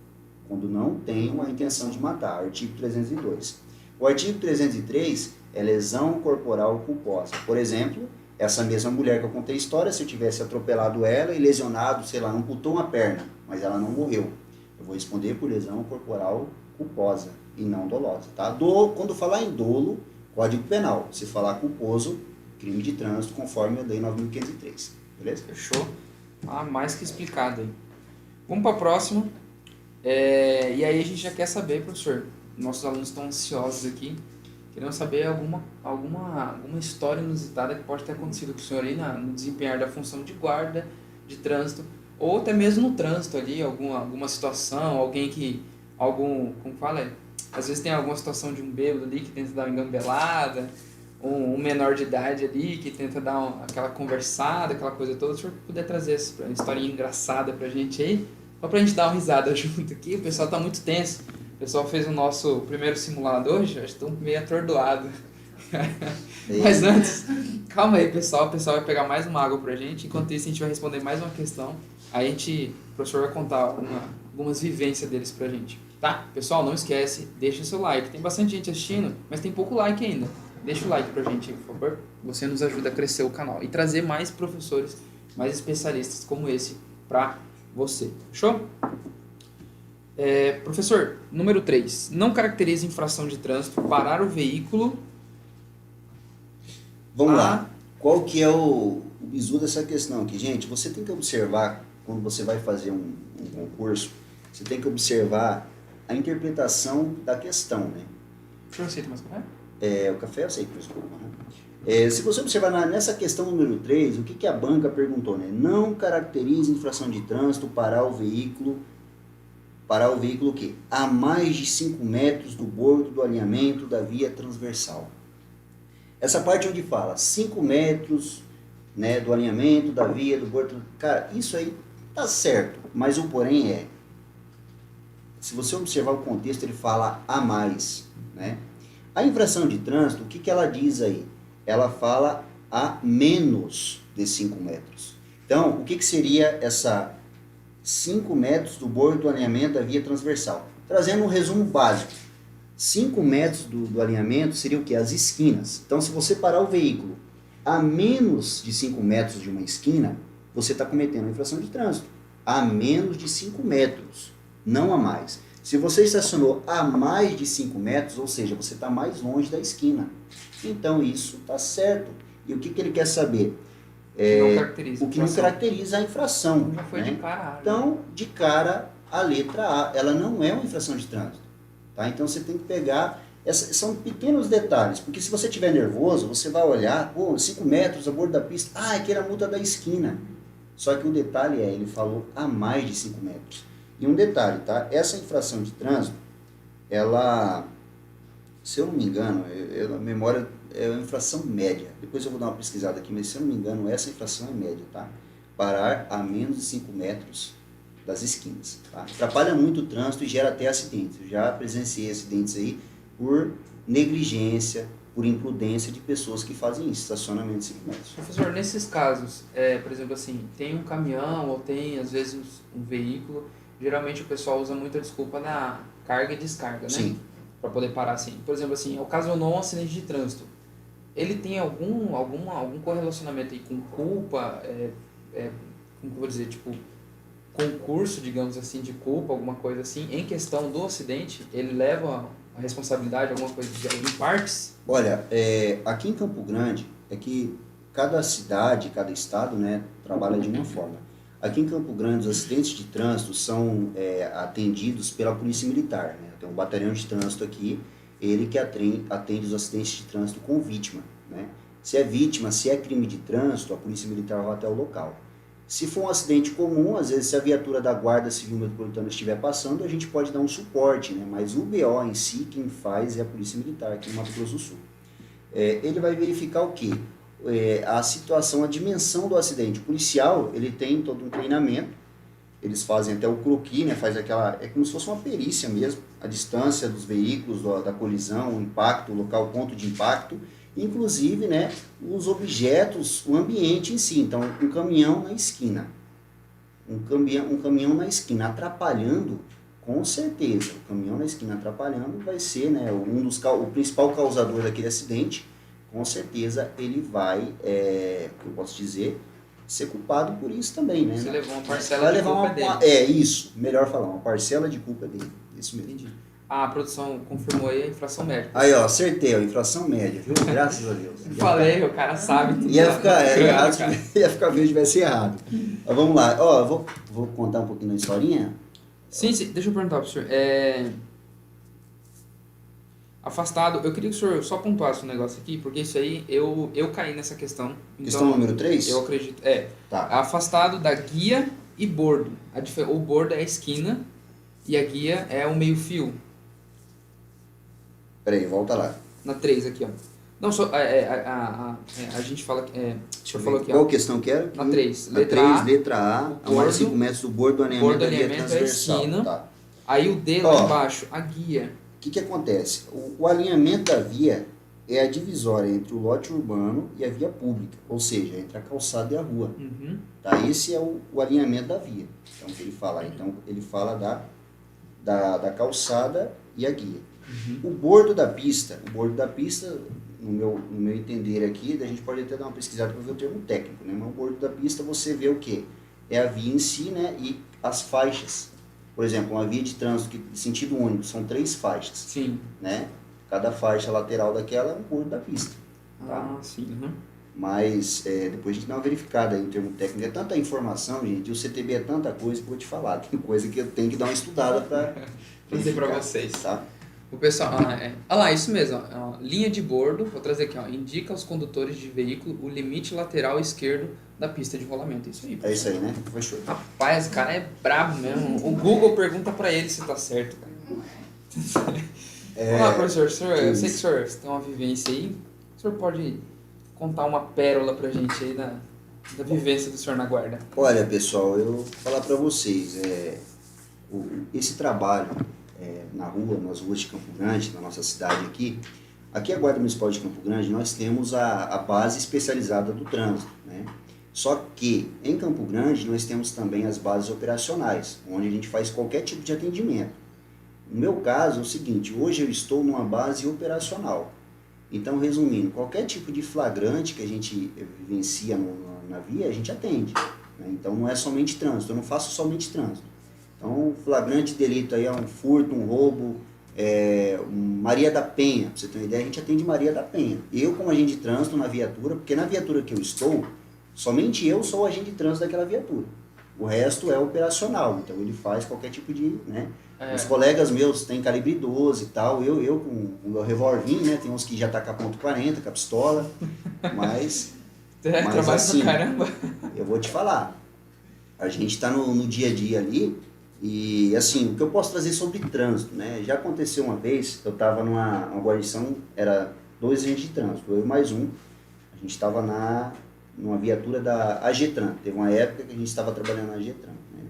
quando não tenho a intenção de matar, artigo 302. O artigo 303 é lesão corporal culposa. Por exemplo, essa mesma mulher que eu contei a história, se eu tivesse atropelado ela e lesionado, sei lá, amputou uma perna, mas ela não morreu, eu vou responder por lesão corporal culposa e não dolosa, tá? Quando falar em dolo, Código Penal. Se falar culposo, crime de trânsito, conforme a Lei 9.503. Beleza? Fechou? Ah, mais que explicado aí. Vamos para a próxima. E aí a gente já quer saber, professor, nossos alunos estão ansiosos aqui, querendo saber alguma história inusitada que pode ter acontecido com o senhor aí no desempenhar da função de guarda de trânsito, ou até mesmo no trânsito ali, alguma situação, como fala, às vezes tem alguma situação de um bêbado ali que tenta dar uma engambelada, um menor de idade ali que tenta dar aquela conversada, aquela coisa toda. Se o senhor puder trazer essa historinha engraçada pra gente aí, só pra gente dar uma risada junto aqui. O pessoal tá muito tenso. O pessoal fez o nosso primeiro simulado hoje, acho que estão meio atordoados. Mas antes, calma aí, pessoal. O pessoal vai pegar mais uma água pra gente. Enquanto isso, a gente vai responder mais uma questão. Aí o professor vai contar algumas vivências deles pra gente. Tá? Pessoal, não esquece, deixa seu like. Tem bastante gente assistindo, mas tem pouco like ainda. Deixa o like pra gente, por favor. Você nos ajuda a crescer o canal e trazer mais professores, mais especialistas como esse pra você. Fechou? Professor, número 3. Não caracteriza infração de trânsito parar o veículo. Vamos lá. Qual que é o bizu dessa questão aqui? Gente, você tem que observar, quando você vai fazer um concurso, você tem que observar a interpretação da questão, né? O senhor aceita mais café? O café eu sei que desculpa, né? Se você observar nessa questão número 3, o que a banca perguntou, né? Não caracteriza infração de trânsito parar o veículo o quê? A mais de 5 metros do bordo do alinhamento da via transversal. Essa parte onde fala 5 metros, né, do alinhamento da via do bordo, cara, isso aí tá certo, mas o porém se você observar o contexto, ele fala a mais, né? A infração de trânsito, o que ela diz aí? Ela fala a menos de 5 metros. Então, o que seria essa 5 metros do bordo do alinhamento da via transversal? Trazendo um resumo básico. 5 metros do alinhamento seria o quê? As esquinas. Então, se você parar o veículo a menos de 5 metros de uma esquina, você está cometendo uma infração de trânsito. A menos de 5 metros, não a mais. Se você estacionou a mais de 5 metros, ou seja, você está mais longe da esquina. Então, isso está certo. E o que ele quer saber? O que não caracteriza a infração. Já foi, né? De cara A. Então, de cara, a letra A, ela não é uma infração de trânsito. Tá? Então, você tem que pegar... São pequenos detalhes, porque se você estiver nervoso, você vai olhar, 5 metros a bordo da pista, aquela multa da esquina. Só que o detalhe ele falou a mais de 5 metros. E um detalhe, tá? Essa infração de trânsito, ela, se eu não me engano, a memória é uma infração média. Depois eu vou dar uma pesquisada aqui, mas se eu não me engano, essa infração é média, tá? Parar a menos de 5 metros das esquinas, tá? Atrapalha muito o trânsito e gera até acidentes. Eu já presenciei acidentes aí por negligência, por imprudência de pessoas que fazem isso, estacionamento de 5 metros. Professor, nesses casos, por exemplo assim, tem um caminhão ou tem às vezes um veículo, geralmente o pessoal usa muito a desculpa da carga e descarga, né? Sim. Para poder parar assim. Por exemplo assim, ocasionou um acidente de trânsito. Ele tem algum correlacionamento aí com culpa, como eu vou dizer, tipo, concurso, digamos assim, de culpa, alguma coisa assim, em questão do acidente, ele leva a responsabilidade, alguma coisa em partes? Olha, aqui em Campo Grande, é que cada cidade, cada estado, né, trabalha de uma forma. Aqui em Campo Grande, os acidentes de trânsito são atendidos pela Polícia Militar, né? Tem um batalhão de trânsito aqui, ele que atende os acidentes de trânsito com vítima, né? Se é vítima, se é crime de trânsito, a Polícia Militar vai até o local. Se for um acidente comum, às vezes se a viatura da Guarda Civil Metropolitana estiver passando, a gente pode dar um suporte, né? Mas o BO em si, quem faz é a Polícia Militar aqui no Mato Grosso do Sul. Ele vai verificar o quê? a situação, a dimensão do acidente. O policial, ele tem todo um treinamento, eles fazem até o croquis, né? Faz aquela, é como se fosse uma perícia mesmo, a distância dos veículos, da colisão, o impacto, o local, o ponto de impacto, inclusive, né, os objetos, o ambiente em si. Então, um caminhão na esquina, um caminhão na esquina atrapalhando, com certeza, o caminhão na esquina atrapalhando vai ser, né, o principal causador daquele acidente. Com certeza ele vai, o que eu posso dizer, ser culpado por isso também, né? Você levou uma parcela Vai de levar culpa dele. Isso, melhor falar, uma parcela de culpa dele, isso mesmo. Entendi. A produção confirmou aí a inflação média. Aí, ó, acertei, a inflação média, viu? Graças a Deus. Falei, o cara sabe tudo. Ia ficar, errado, ia ficar feio se tivesse errado. Mas vamos lá, ó, vou contar um pouquinho da historinha. Sim, deixa eu perguntar pro senhor. Afastado, eu queria que o senhor só pontuasse um negócio aqui, porque isso aí eu caí nessa questão. Questão número 3? Eu acredito. Tá. Afastado da guia e bordo. O bordo é a esquina e a guia é o meio-fio. Peraí, volta lá. Na 3 aqui, ó. Não, só. A gente fala. O senhor falou aqui, ó. Qual questão que era? Na 3. Na 3, letra A, a mais 5 metros do bordo do alinhamento da guia é a transversal. esquina. Tá. Aí o D lá embaixo, a guia. O que acontece? O alinhamento da via é a divisória entre o lote urbano e a via pública, ou seja, entre a calçada e a rua. Uhum. Tá? Esse é o alinhamento da via. Então, que ele fala. Então, ele fala da calçada e a guia. Uhum. O bordo da pista, no meu entender aqui, a gente pode até dar uma pesquisada para ver o termo técnico, né? Mas o bordo da pista você vê o quê? É a via em si, né? E as faixas. Por exemplo, uma via de trânsito de sentido único, são 3 faixas. Sim. Né? Cada faixa lateral daquela é um bordo da pista. Tá? Ah, sim. Uhum. Mas depois a gente dá uma verificada aí em termo técnico. É tanta informação, gente, e o CTB é tanta coisa que eu vou te falar. Tem coisa que eu tenho que dar uma estudada para dizer para vocês. Tá? O pessoal, olha lá, isso mesmo, ó, linha de bordo, vou trazer aqui, ó, indica aos condutores de veículo o limite lateral esquerdo da pista de rolamento. Isso aí, pessoal. É isso aí, né? Fechou. Rapaz, o cara é brabo mesmo. O Google pergunta pra ele se tá certo, cara. Olá, professor, eu sei que o senhor tem uma vivência aí. O senhor pode contar uma pérola pra gente aí da vivência do senhor na guarda? Olha, pessoal, eu vou falar para vocês, esse trabalho na rua, nas ruas de Campo Grande, na nossa cidade aqui a Guarda Municipal de Campo Grande, nós temos a base especializada do trânsito, né? Só que em Campo Grande nós temos também as bases operacionais, onde a gente faz qualquer tipo de atendimento. No meu caso é o seguinte, hoje eu estou numa base operacional. Então, resumindo, qualquer tipo de flagrante que a gente vivencia na via, a gente atende, né? Então não é somente trânsito, eu não faço somente trânsito. Então, flagrante delito aí é um furto, um roubo, Maria da Penha, pra você ter uma ideia, a gente atende Maria da Penha. Eu, como agente de trânsito na viatura, porque na viatura que eu estou, somente eu sou o agente de trânsito daquela viatura. O resto é operacional, então ele faz qualquer tipo de, né? Os colegas meus têm calibre 12 e tal, eu com o meu revolvinho, né? Tem uns que já tá com a ponto .40, com a pistola, mas trabalha assim, pra caramba. eu vou te falar, a gente tá no dia a dia ali. E assim, o que eu posso trazer sobre trânsito, né? Já aconteceu uma vez, eu estava numa guarnição, era 2 agentes de trânsito, eu e mais um. A gente estava numa viatura da AGETRAN. Teve uma época que a gente estava trabalhando na AGETRAN, né?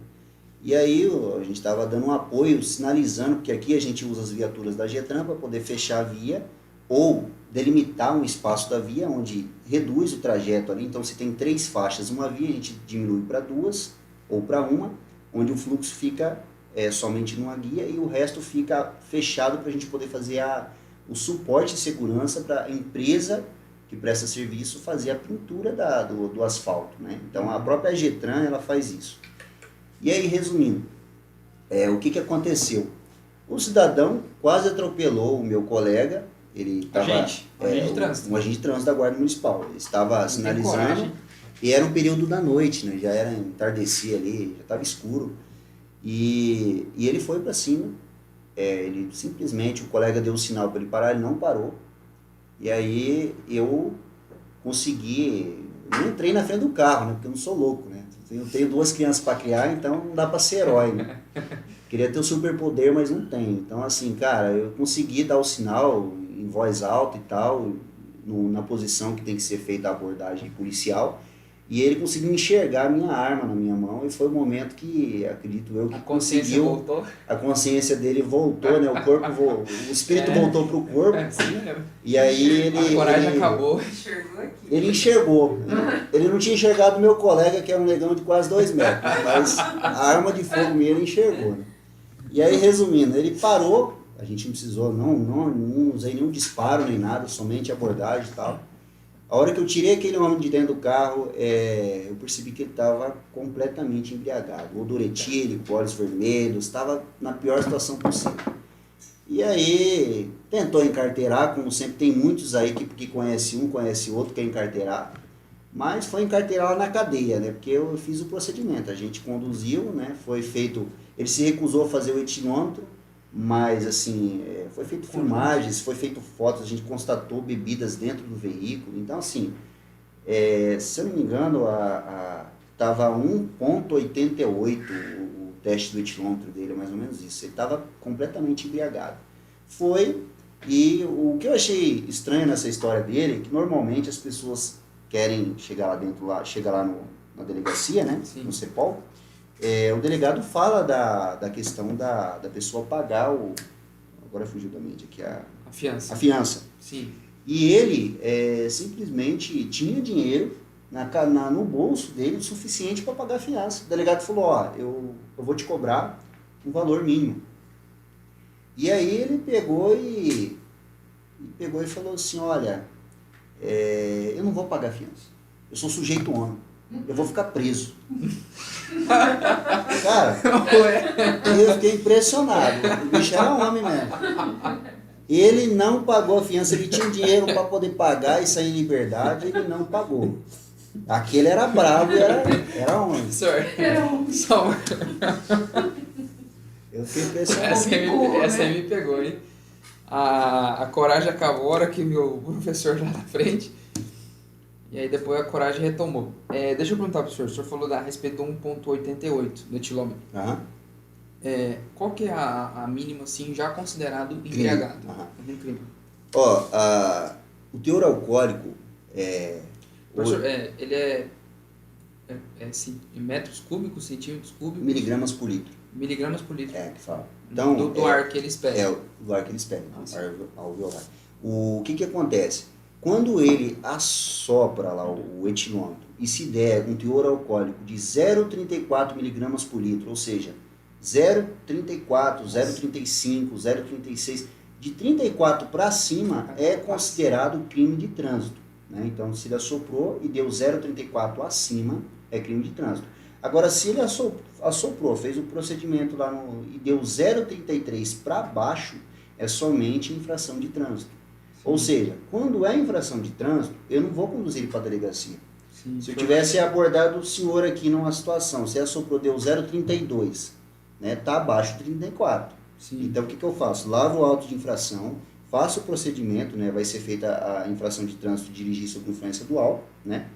E aí a gente estava dando um apoio, sinalizando, porque aqui a gente usa as viaturas da AGETRAN para poder fechar a via ou delimitar um espaço da via onde reduz o trajeto ali. Então, se tem 3 faixas uma via, a gente diminui para 2 ou para 1, onde o fluxo fica somente numa guia e o resto fica fechado para a gente poder fazer o suporte e segurança para a empresa que presta serviço fazer a pintura do asfalto, né? Então a própria AGETRAN ela faz isso. E aí, resumindo, o que aconteceu? O cidadão quase atropelou o meu colega, ele estava... Agente de trânsito. Um agente de trânsito da Guarda Municipal. Ele estava sinalizando... E era um período da noite, né? Já era entardecer ali, já estava escuro. E ele foi para cima. Ele simplesmente, o colega deu um sinal para ele parar, ele não parou. E aí eu consegui, não entrei na frente do carro, né? Porque eu não sou louco, né? Eu tenho 2 crianças para criar, então não dá para ser herói, né? Queria ter o superpoder, mas não tenho. Então assim, cara, eu consegui dar o sinal em voz alta e tal. na posição que tem que ser feita a abordagem policial, e ele conseguiu enxergar a minha arma na minha mão, e foi o momento que, acredito eu, que A consciência conseguiu, voltou? a consciência dele voltou, né? O espírito voltou pro corpo, Sim, e aí ele... a coragem ele, acabou. Enxergou aqui. Ele enxergou. Ele não tinha enxergado o meu colega, que era um negão de quase 2 metros, mas a arma de fogo minha ele enxergou, né? E aí, resumindo, ele parou, a gente não precisou, não usei nenhum disparo nem nada, somente abordagem e tal. A hora que eu tirei aquele homem de dentro do carro, eu percebi que ele estava completamente embriagado. Odor etílico, olhos vermelhos, estava na pior situação possível. E aí, tentou encarteirar, como sempre tem muitos aí que conhece um, conhece outro, quer encarteirar. Mas foi encarteirar lá na cadeia, né? Porque eu fiz o procedimento, a gente conduziu, né? Foi feito, ele se recusou a fazer o etinômetro, mas assim, foi feito filmagens, foi feito fotos, a gente constatou bebidas dentro do veículo. Então assim, se eu não me engano, estava 1,88 o teste do etilômetro dele, mais ou menos isso. Ele estava completamente embriagado. Foi, e o que eu achei estranho nessa história dele, é que normalmente as pessoas querem chegar lá dentro, chega lá na delegacia, né? Sim. No CEPOL, o delegado fala da questão da pessoa pagar agora fugiu da mente aqui, a fiança. Sim. E ele simplesmente tinha dinheiro no bolso dele o suficiente para pagar a fiança. O delegado falou, eu vou te cobrar um valor mínimo. E aí ele pegou e falou assim, olha, eu não vou pagar a fiança. Eu sou sujeito homem. Eu vou ficar preso. Cara, eu fiquei impressionado. O bicho era homem mesmo. Ele não pagou a fiança, ele tinha dinheiro para poder pagar e sair em liberdade, ele não pagou. Aquele era bravo e era homem. Só eu fiquei impressionado. Essa aí me pegou, hein? A coragem acabou a hora que o professor já na frente. E aí depois a coragem retomou. Deixa eu perguntar pro senhor. O senhor falou a respeito do 1,88 do etilômetro. Aham. Qual que é a mínima, assim, já considerado embriagado? Crime. O teor alcoólico Professor, ele metros cúbicos, centímetros cúbicos? miligramas por litro. Miligramas por litro. Que fala. Então, do ar que eles pegam. Do ar que eles pegam. Ar alveolar. O que acontece? Quando ele assopra lá o etilômetro e se der um teor alcoólico de 0,34 miligramas por litro, ou seja, 0,34, 0,35, 0,36, de 34 para cima é considerado crime de trânsito. Né? Então, se ele assoprou e deu 0,34 acima, é crime de trânsito. Agora, se ele assoprou, fez o procedimento lá e deu 0,33 para baixo, é somente infração de trânsito. Ou seja, quando é infração de trânsito, eu não vou conduzir ele para a delegacia. Sim, se eu tivesse abordado o senhor aqui numa situação, se assoprou, deu 0,32, né, tá abaixo de 34. Sim. Então, o que eu faço? Lavo o auto de infração, faço o procedimento, né, vai ser feita a infração de trânsito de dirigir sob influência do álcool, né,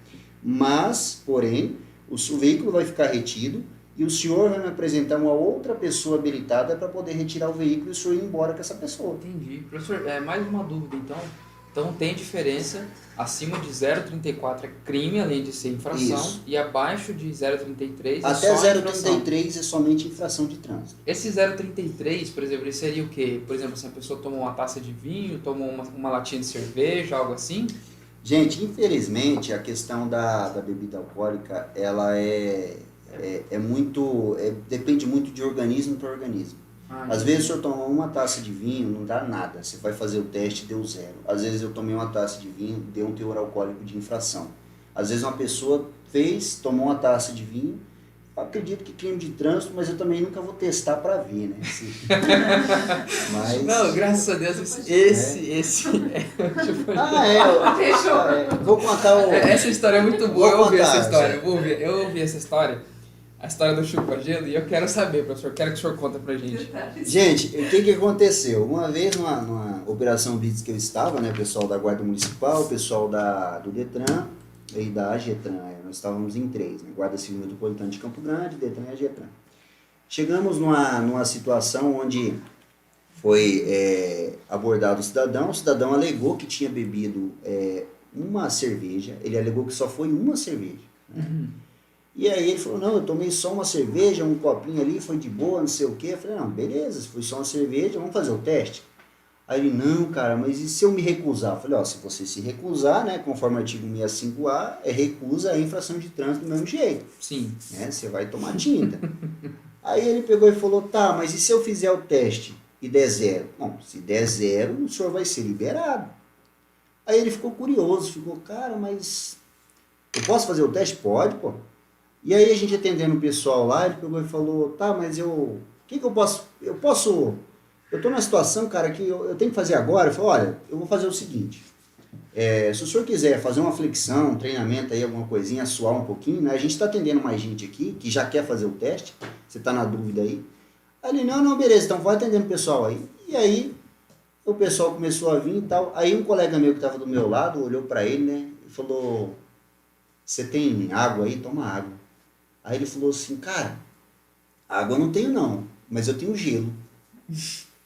mas, porém, o veículo vai ficar retido e o senhor vai me apresentar uma outra pessoa habilitada para poder retirar o veículo e o senhor ir embora com essa pessoa. Entendi. Professor, mais uma dúvida então. Então tem diferença, acima de 0,34 é crime, além de ser infração, Isso. E abaixo de 0,33 é até só 0,33 é somente infração de trânsito. Esse 0,33, por exemplo, ele seria o quê? Por exemplo, se a pessoa tomou uma taça de vinho, tomou uma latinha de cerveja, algo assim? Gente, infelizmente, a questão da bebida alcoólica, ela depende muito de organismo para organismo. Às vezes o senhor toma uma taça de vinho, não dá nada. Você vai fazer o teste, deu 0. Às vezes eu tomei uma taça de vinho, deu um teor alcoólico de infração. Às vezes uma pessoa tomou uma taça de vinho, acredito que crime de trânsito, mas eu também nunca vou testar para ver, né? Mas... Não, graças a Deus, esse vou contar essa história é muito boa, eu ouvi essa história, eu ouvi essa história, a história do chupa-gelo, e eu quero saber, professor, quero que o senhor conta pra gente. Gente, o que aconteceu? Uma vez, numa operação Blitz que eu estava, né, o pessoal da Guarda Municipal, o pessoal do Detran e da AGETRAN, nós estávamos em 3, né, Guarda Civil Metropolitana de Campo Grande, Detran e AGETRAN. Chegamos numa situação onde Foi abordado o cidadão alegou que tinha bebido uma cerveja, ele alegou que só foi uma cerveja. Né? E aí ele falou, não, eu tomei só uma cerveja, um copinho ali, foi de boa, não sei o quê. Eu falei, não, beleza, se foi só uma cerveja, vamos fazer o teste. Aí ele, não, cara, mas e se eu me recusar? Eu falei, ó, se você se recusar, né, conforme o artigo 65A, recusa a infração de trânsito do mesmo jeito. Sim. Né, você vai tomar tinta. Aí ele pegou e falou, tá, mas e se eu fizer o teste e der zero? Bom, se der zero, o senhor vai ser liberado. Aí ele ficou curioso, ficou, cara, mas eu posso fazer o teste? Pode, pô. E aí a gente atendendo o pessoal lá, ele pegou e falou, tá, mas o que eu posso, eu tô numa situação, cara, que eu tenho que fazer agora. Eu falei, olha, eu vou fazer o seguinte, se o senhor quiser fazer uma flexão, um treinamento aí, alguma coisinha, suar um pouquinho, né, a gente tá atendendo mais gente aqui, que já quer fazer o teste, você tá na dúvida aí. Aí ele, não, beleza, então vai atendendo o pessoal aí. E aí, o pessoal começou a vir e tal, aí um colega meu que tava do meu lado, olhou pra ele, né, e falou, você tem água aí? Toma água. Aí ele falou assim, cara, água eu não tenho não, mas eu tenho gelo.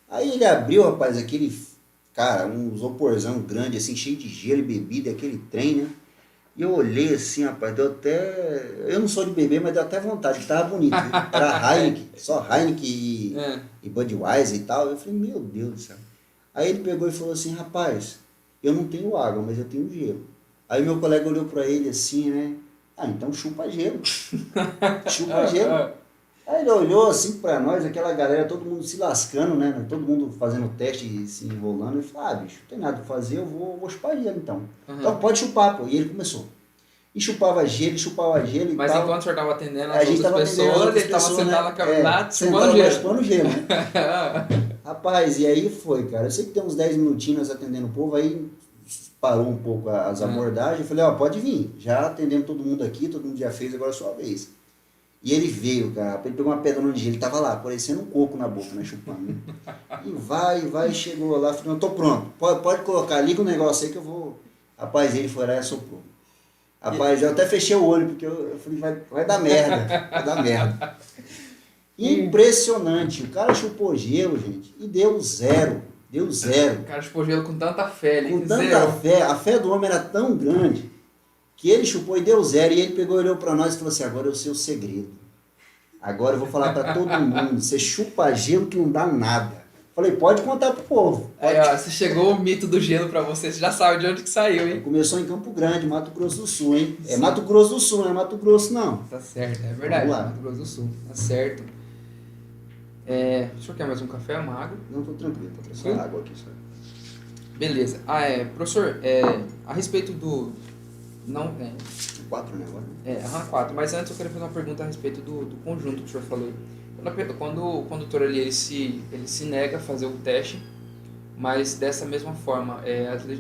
Aí ele abriu, rapaz, aquele, cara, um isoporzão grande, assim, cheio de gelo e bebida, aquele trem, né? E eu olhei assim, rapaz, deu até... Eu não sou de beber, mas deu até vontade, que tava bonito, viu? Era Heineken, só Heineken e Budweiser e tal. Eu falei, meu Deus do céu. Aí ele pegou e falou assim, rapaz, eu não tenho água, mas eu tenho gelo. Aí meu colega olhou pra ele assim, né? Ah, então chupa gelo. Chupa gelo. Aí ele olhou assim pra nós, aquela galera, todo mundo se lascando, né? Todo mundo fazendo teste e se enrolando. Ele falou, bicho, não tem nada pra fazer, eu vou chupar gelo então. Então pode chupar, pô. E ele começou. E chupava gelo e Mas tal. Enquanto o senhor estava atendendo A gente tava atendendo as outras ele estava pessoas, sentado né? na caminhada, chupando gelo. Né? Rapaz, e aí foi, cara. Eu sei que tem uns 10 minutinhos nós atendendo o povo, aí parou um pouco as abordagens. Eu falei, ó, pode vir. Já atendendo todo mundo aqui, todo mundo já fez, agora é a sua vez. E ele veio, cara, ele pegou uma pedrona de gelo, ele tava lá, parecendo um coco na boca, né, chupando. Né? E vai, chegou lá, falou, não, tô pronto, pode colocar, liga o negócio aí que eu vou... Rapaz, ele foi lá e assoprou. Rapaz, eu até fechei o olho, porque eu falei, vai dar merda. Impressionante, o cara chupou gelo, gente, e deu zero. O cara chupou gelo com tanta fé. Com tanta fé, a fé do homem era tão grande, que ele chupou e deu zero, e ele pegou e olhou para nós e falou assim, agora eu sei o segredo. Agora eu vou falar para todo mundo, você chupa gelo que não dá nada. Falei, pode contar pro povo. Aí, ó, se chegou o mito do gelo para você já sabe de onde que saiu, hein? Começou em Campo Grande, Mato Grosso do Sul, hein? Sim. É Mato Grosso do Sul, não é Mato Grosso, não. Tá certo, é verdade, Mato Grosso do Sul, tá certo. O senhor quer mais um café, uma água? Não, tô tranquilo, só água aqui, só. Beleza. Professor, a respeito do... Não, 4, né, agora? 4. Mas antes eu queria fazer uma pergunta a respeito do conjunto que o senhor falou. Quando o condutor ali, ele se nega a fazer o teste, mas dessa mesma forma,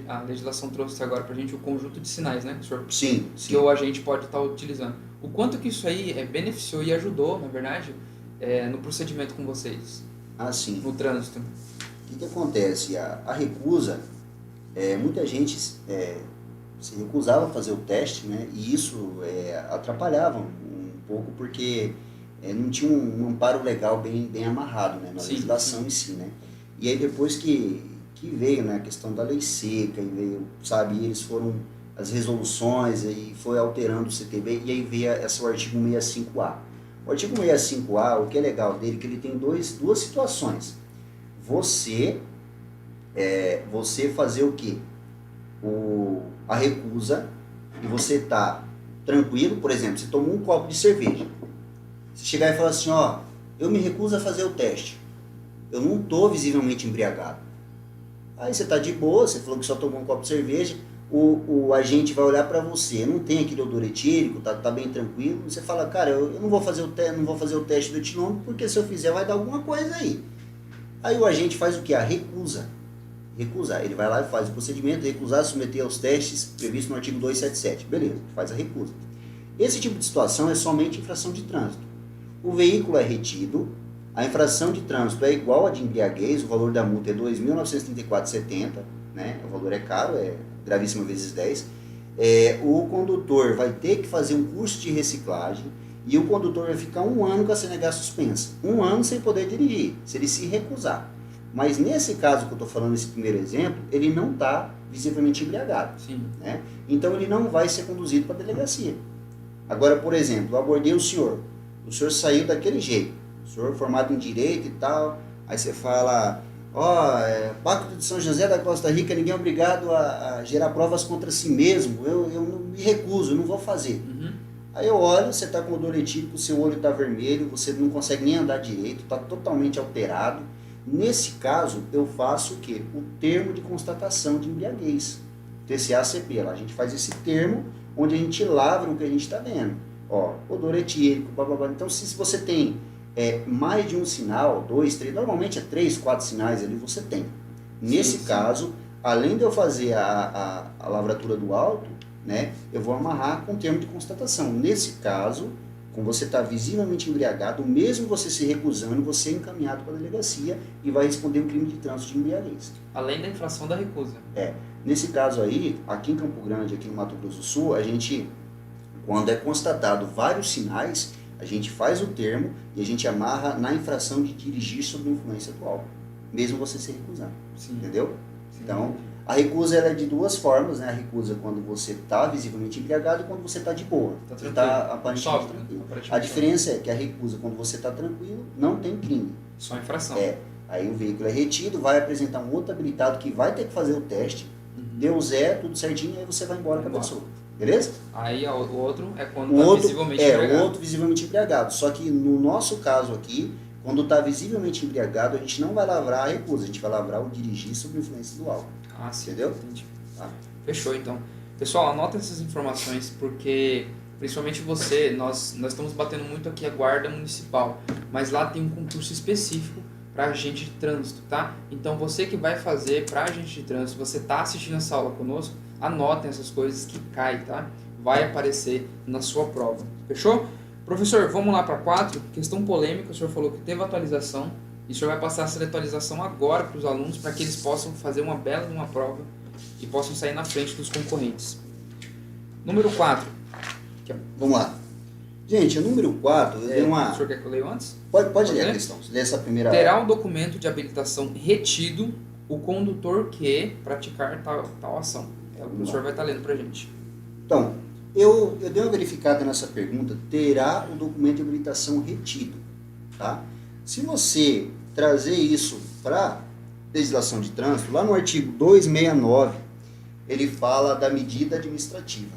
a legislação trouxe agora pra gente o conjunto de sinais, né, senhor? Sim. Que o agente pode estar utilizando. O quanto que isso aí beneficiou e ajudou, na verdade, no procedimento com vocês? Ah, sim. No trânsito. O que acontece? A recusa, muita gente se recusava a fazer o teste, né? E isso atrapalhava um pouco, porque não tinha um amparo legal bem amarrado, né? Na legislação em si, né? E aí depois que veio, né, a questão da lei seca, e veio, sabe, eles foram, as resoluções, e foi alterando o CTB, e aí veio o artigo 65A. O artigo 65A, o que é legal dele, que ele tem duas situações. Você fazer o quê? A recusa, e você tá tranquilo, por exemplo, você tomou um copo de cerveja. Você chegar e falar assim, ó, eu me recuso a fazer o teste. Eu não tô visivelmente embriagado. Aí você tá de boa, você falou que só tomou um copo de cerveja, o agente vai olhar para você, não tem aquele odor etílico, tá bem tranquilo, você fala, cara, eu não vou fazer o teste do etilômetro, porque se eu fizer vai dar alguma coisa aí. Aí o agente faz o quê? A recusa. Recusar. Ele vai lá e faz o procedimento, recusar, submeter aos testes previstos no artigo 277. Beleza, faz a recusa. Esse tipo de situação é somente infração de trânsito. O veículo é retido, a infração de trânsito é igual a de embriaguez, o valor da multa é R$ 2.934,70, né? O valor é caro, é gravíssima vezes 10. O condutor vai ter que fazer um curso de reciclagem e o condutor vai ficar 1 ano com a CNH suspensa. 1 ano sem poder dirigir, se ele se recusar. Mas nesse caso que eu estou falando, esse primeiro exemplo, ele não está visivelmente embriagado. Sim. Né? Então ele não vai ser conduzido para a delegacia. Agora, por exemplo, eu abordei o senhor saiu daquele jeito, o senhor formado em direito e tal, aí você fala, Pacto de São José da Costa Rica, ninguém é obrigado a gerar provas contra si mesmo, eu não me recuso, eu não vou fazer. Uhum. Aí eu olho, você está com odor etílico, seu olho está vermelho, você não consegue nem andar direito, está totalmente alterado. Nesse caso, eu faço o quê? O termo de constatação de embriaguez, TCA-CP. Lá a gente faz esse termo onde a gente lavra o que a gente está vendo. Odor etílico, blá, blá, blá. Então, se você tem mais de um sinal, 2, 3, normalmente é 3, 4 sinais ali, você tem. Nesse caso, além de eu fazer a lavratura do auto, né, eu vou amarrar com o termo de constatação. Nesse caso, quando você está visivelmente embriagado, mesmo você se recusando, você é encaminhado para a delegacia e vai responder um crime de trânsito de embriaguez. Além da infração da recusa. Nesse caso aí, aqui em Campo Grande, aqui no Mato Grosso do Sul, a gente, quando é constatado vários sinais, a gente faz o termo e a gente amarra na infração de dirigir sob influência do álcool, mesmo você se recusando. Sim. Entendeu? Sim. Então, a recusa ela é de duas formas, né? A recusa quando você está visivelmente embriagado e quando você está de boa. Você está aparentemente tranquilo. A diferença é que a recusa, quando você está tranquilo, não tem crime. Só infração. Aí o veículo é retido, vai apresentar um outro habilitado que vai ter que fazer o teste, deu zero, tudo certinho, aí você vai embora com a pessoa. Beleza? Aí o outro é quando está visivelmente embriagado. O outro visivelmente embriagado. Só que no nosso caso aqui, quando está visivelmente embriagado, a gente não vai lavrar a recusa, a gente vai lavrar o dirigir sob influência do álcool. Ah, sim. Entendeu? Entendi. Tá. Fechou, então. Pessoal, anota essas informações, porque principalmente você, nós estamos batendo muito aqui a guarda municipal, mas lá tem um concurso específico para agente de trânsito, tá? Então você que vai fazer para agente de trânsito, você tá assistindo essa aula conosco, anotem essas coisas que caem, tá? Vai aparecer na sua prova. Fechou? Professor, vamos lá para 4, questão polêmica, o senhor falou que teve atualização, e o senhor vai passar essa atualização agora para os alunos, para que eles possam fazer uma bela uma prova e possam sair na frente dos concorrentes. Número 4. Aqui, ó. Vamos lá. Gente, o número 4, eu dei uma... O senhor quer que eu leia antes? Pode ler a questão. Lê essa primeira... Terá o documento de habilitação retido o condutor que praticar tal ação. É o que o senhor vai estar lendo para a gente. Então, eu dei uma verificada nessa pergunta. Terá o documento de habilitação retido, tá? Se você trazer isso para legislação de trânsito, lá no artigo 269, ele fala da medida administrativa.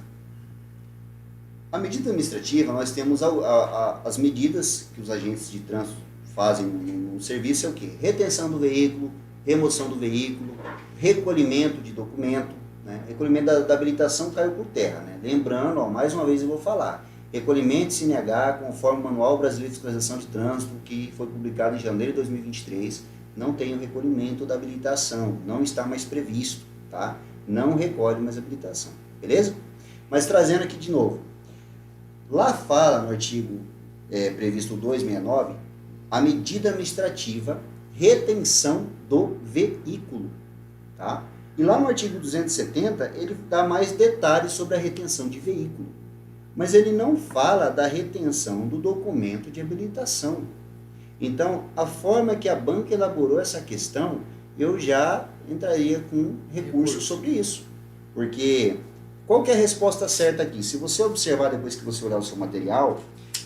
A medida administrativa, nós temos as medidas que os agentes de trânsito fazem no serviço, é o quê? Retenção do veículo, remoção do veículo, recolhimento de documento, né? Recolhimento da habilitação caiu por terra, né? Lembrando, mais uma vez eu vou falar, recolhimento CNH, conforme o Manual Brasileiro de Fiscalização de Trânsito, que foi publicado em janeiro de 2023, não tem o recolhimento da habilitação, não está mais previsto, tá? Não recolhe mais habilitação, beleza? Mas trazendo aqui de novo, lá fala no artigo previsto 269, a medida administrativa, retenção do veículo, tá? E lá no artigo 270, ele dá mais detalhes sobre a retenção de veículo. Mas ele não fala da retenção do documento de habilitação. Então, a forma que a banca elaborou essa questão, eu já entraria com recurso sobre isso. Porque, qual que é a resposta certa aqui? Se você observar depois que você olhar o seu material,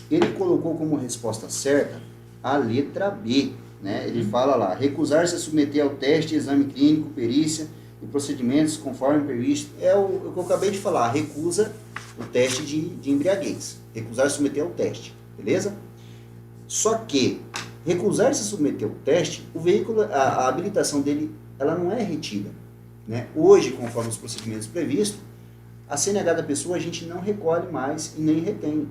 ele colocou como resposta certa a letra B. Né? Ele fala lá, recusar-se a submeter ao teste, exame clínico, perícia e procedimentos conforme previsto. É o que eu acabei de falar, recusa o teste de embriaguez. Recusar-se a submeter ao teste, beleza? Só que, recusar-se a submeter ao teste, o veículo, a habilitação dele, ela não é retida. Né? Hoje, conforme os procedimentos previstos, a CNH da pessoa a gente não recolhe mais e nem retém.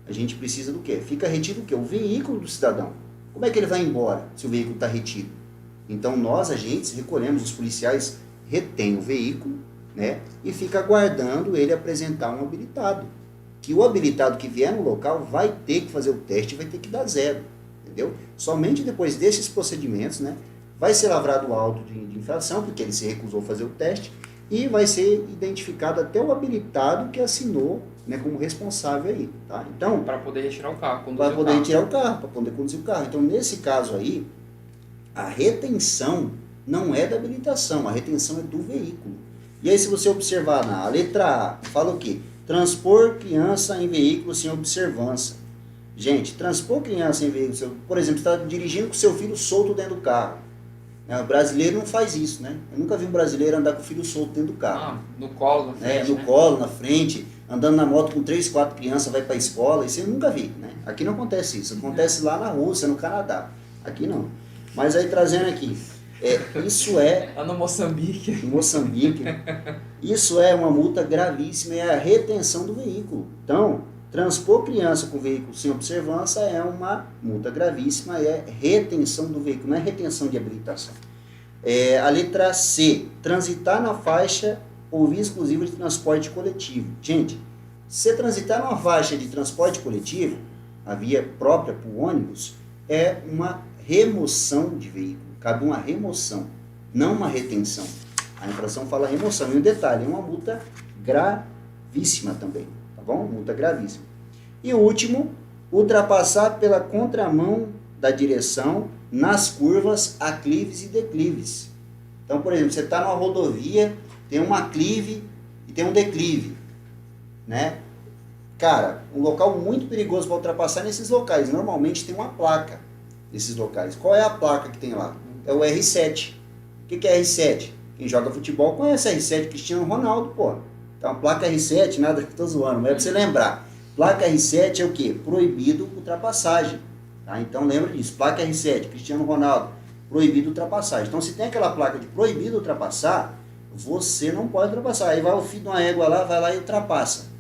A gente precisa do quê? Fica retido o quê? O veículo do cidadão. Como é que ele vai embora se o veículo está retido? Então, nós, agentes, recolhemos, os policiais retêm o veículo, né? E fica aguardando ele apresentar um habilitado. Que o habilitado que vier no local vai ter que fazer o teste e vai ter que dar zero. Entendeu? Somente depois desses procedimentos, né? Vai ser lavrado o auto de infração, porque ele se recusou a fazer o teste, e vai ser identificado até o habilitado que assinou, né, como responsável aí, tá? Então, para poder retirar o carro, para poder retirar o carro, para poder conduzir o carro. Então, nesse caso aí, A retenção não é da habilitação, a retenção é do veículo. E aí, se você observar na letra A, fala o quê? Transpor criança em veículo sem observância. Gente, transpor criança em veículo, por exemplo, você está dirigindo com seu filho solto dentro do carro. O brasileiro não faz isso, né? Eu nunca vi um brasileiro andar com o filho solto dentro do carro. No colo, na frente, no colo, na frente, andando na moto com 3, 4 crianças, vai para a escola, isso eu nunca vi, né? Aqui não acontece isso, acontece lá na Rússia, no Canadá. Aqui não. Mas aí trazendo aqui, isso é... Lá no Moçambique. Em Moçambique. Isso é uma multa gravíssima, é a retenção do veículo. Então, transpor criança com veículo sem observância é uma multa gravíssima, é retenção do veículo, não é retenção de habilitação. A letra C, transitar na faixa ou via exclusiva de transporte coletivo. Gente, se transitar numa faixa de transporte coletivo, a via própria para o ônibus, é uma remoção de veículo, cabe uma remoção, não uma retenção. A infração fala remoção. E um detalhe, é uma multa gravíssima também, tá bom? Multa gravíssima. E o último, ultrapassar pela contramão da direção nas curvas aclives e declives. Então, por exemplo, você está numa rodovia, tem um aclive e tem um declive, né? Cara, um local muito perigoso para ultrapassar nesses locais. Normalmente tem uma placa nesses locais. Qual é a placa que tem lá? É o R7. O que é R7? Quem joga futebol conhece R7, Cristiano Ronaldo, pô. Então, placa R7, nada que eu tô zoando, mas é pra você lembrar. Placa R7 é o quê? Proibido ultrapassagem. Tá? Então, lembra disso. Placa R7, Cristiano Ronaldo, proibido ultrapassagem. Então, se tem aquela placa de proibido ultrapassar, você não pode ultrapassar. Aí vai o filho de uma égua lá, vai lá e ultrapassa.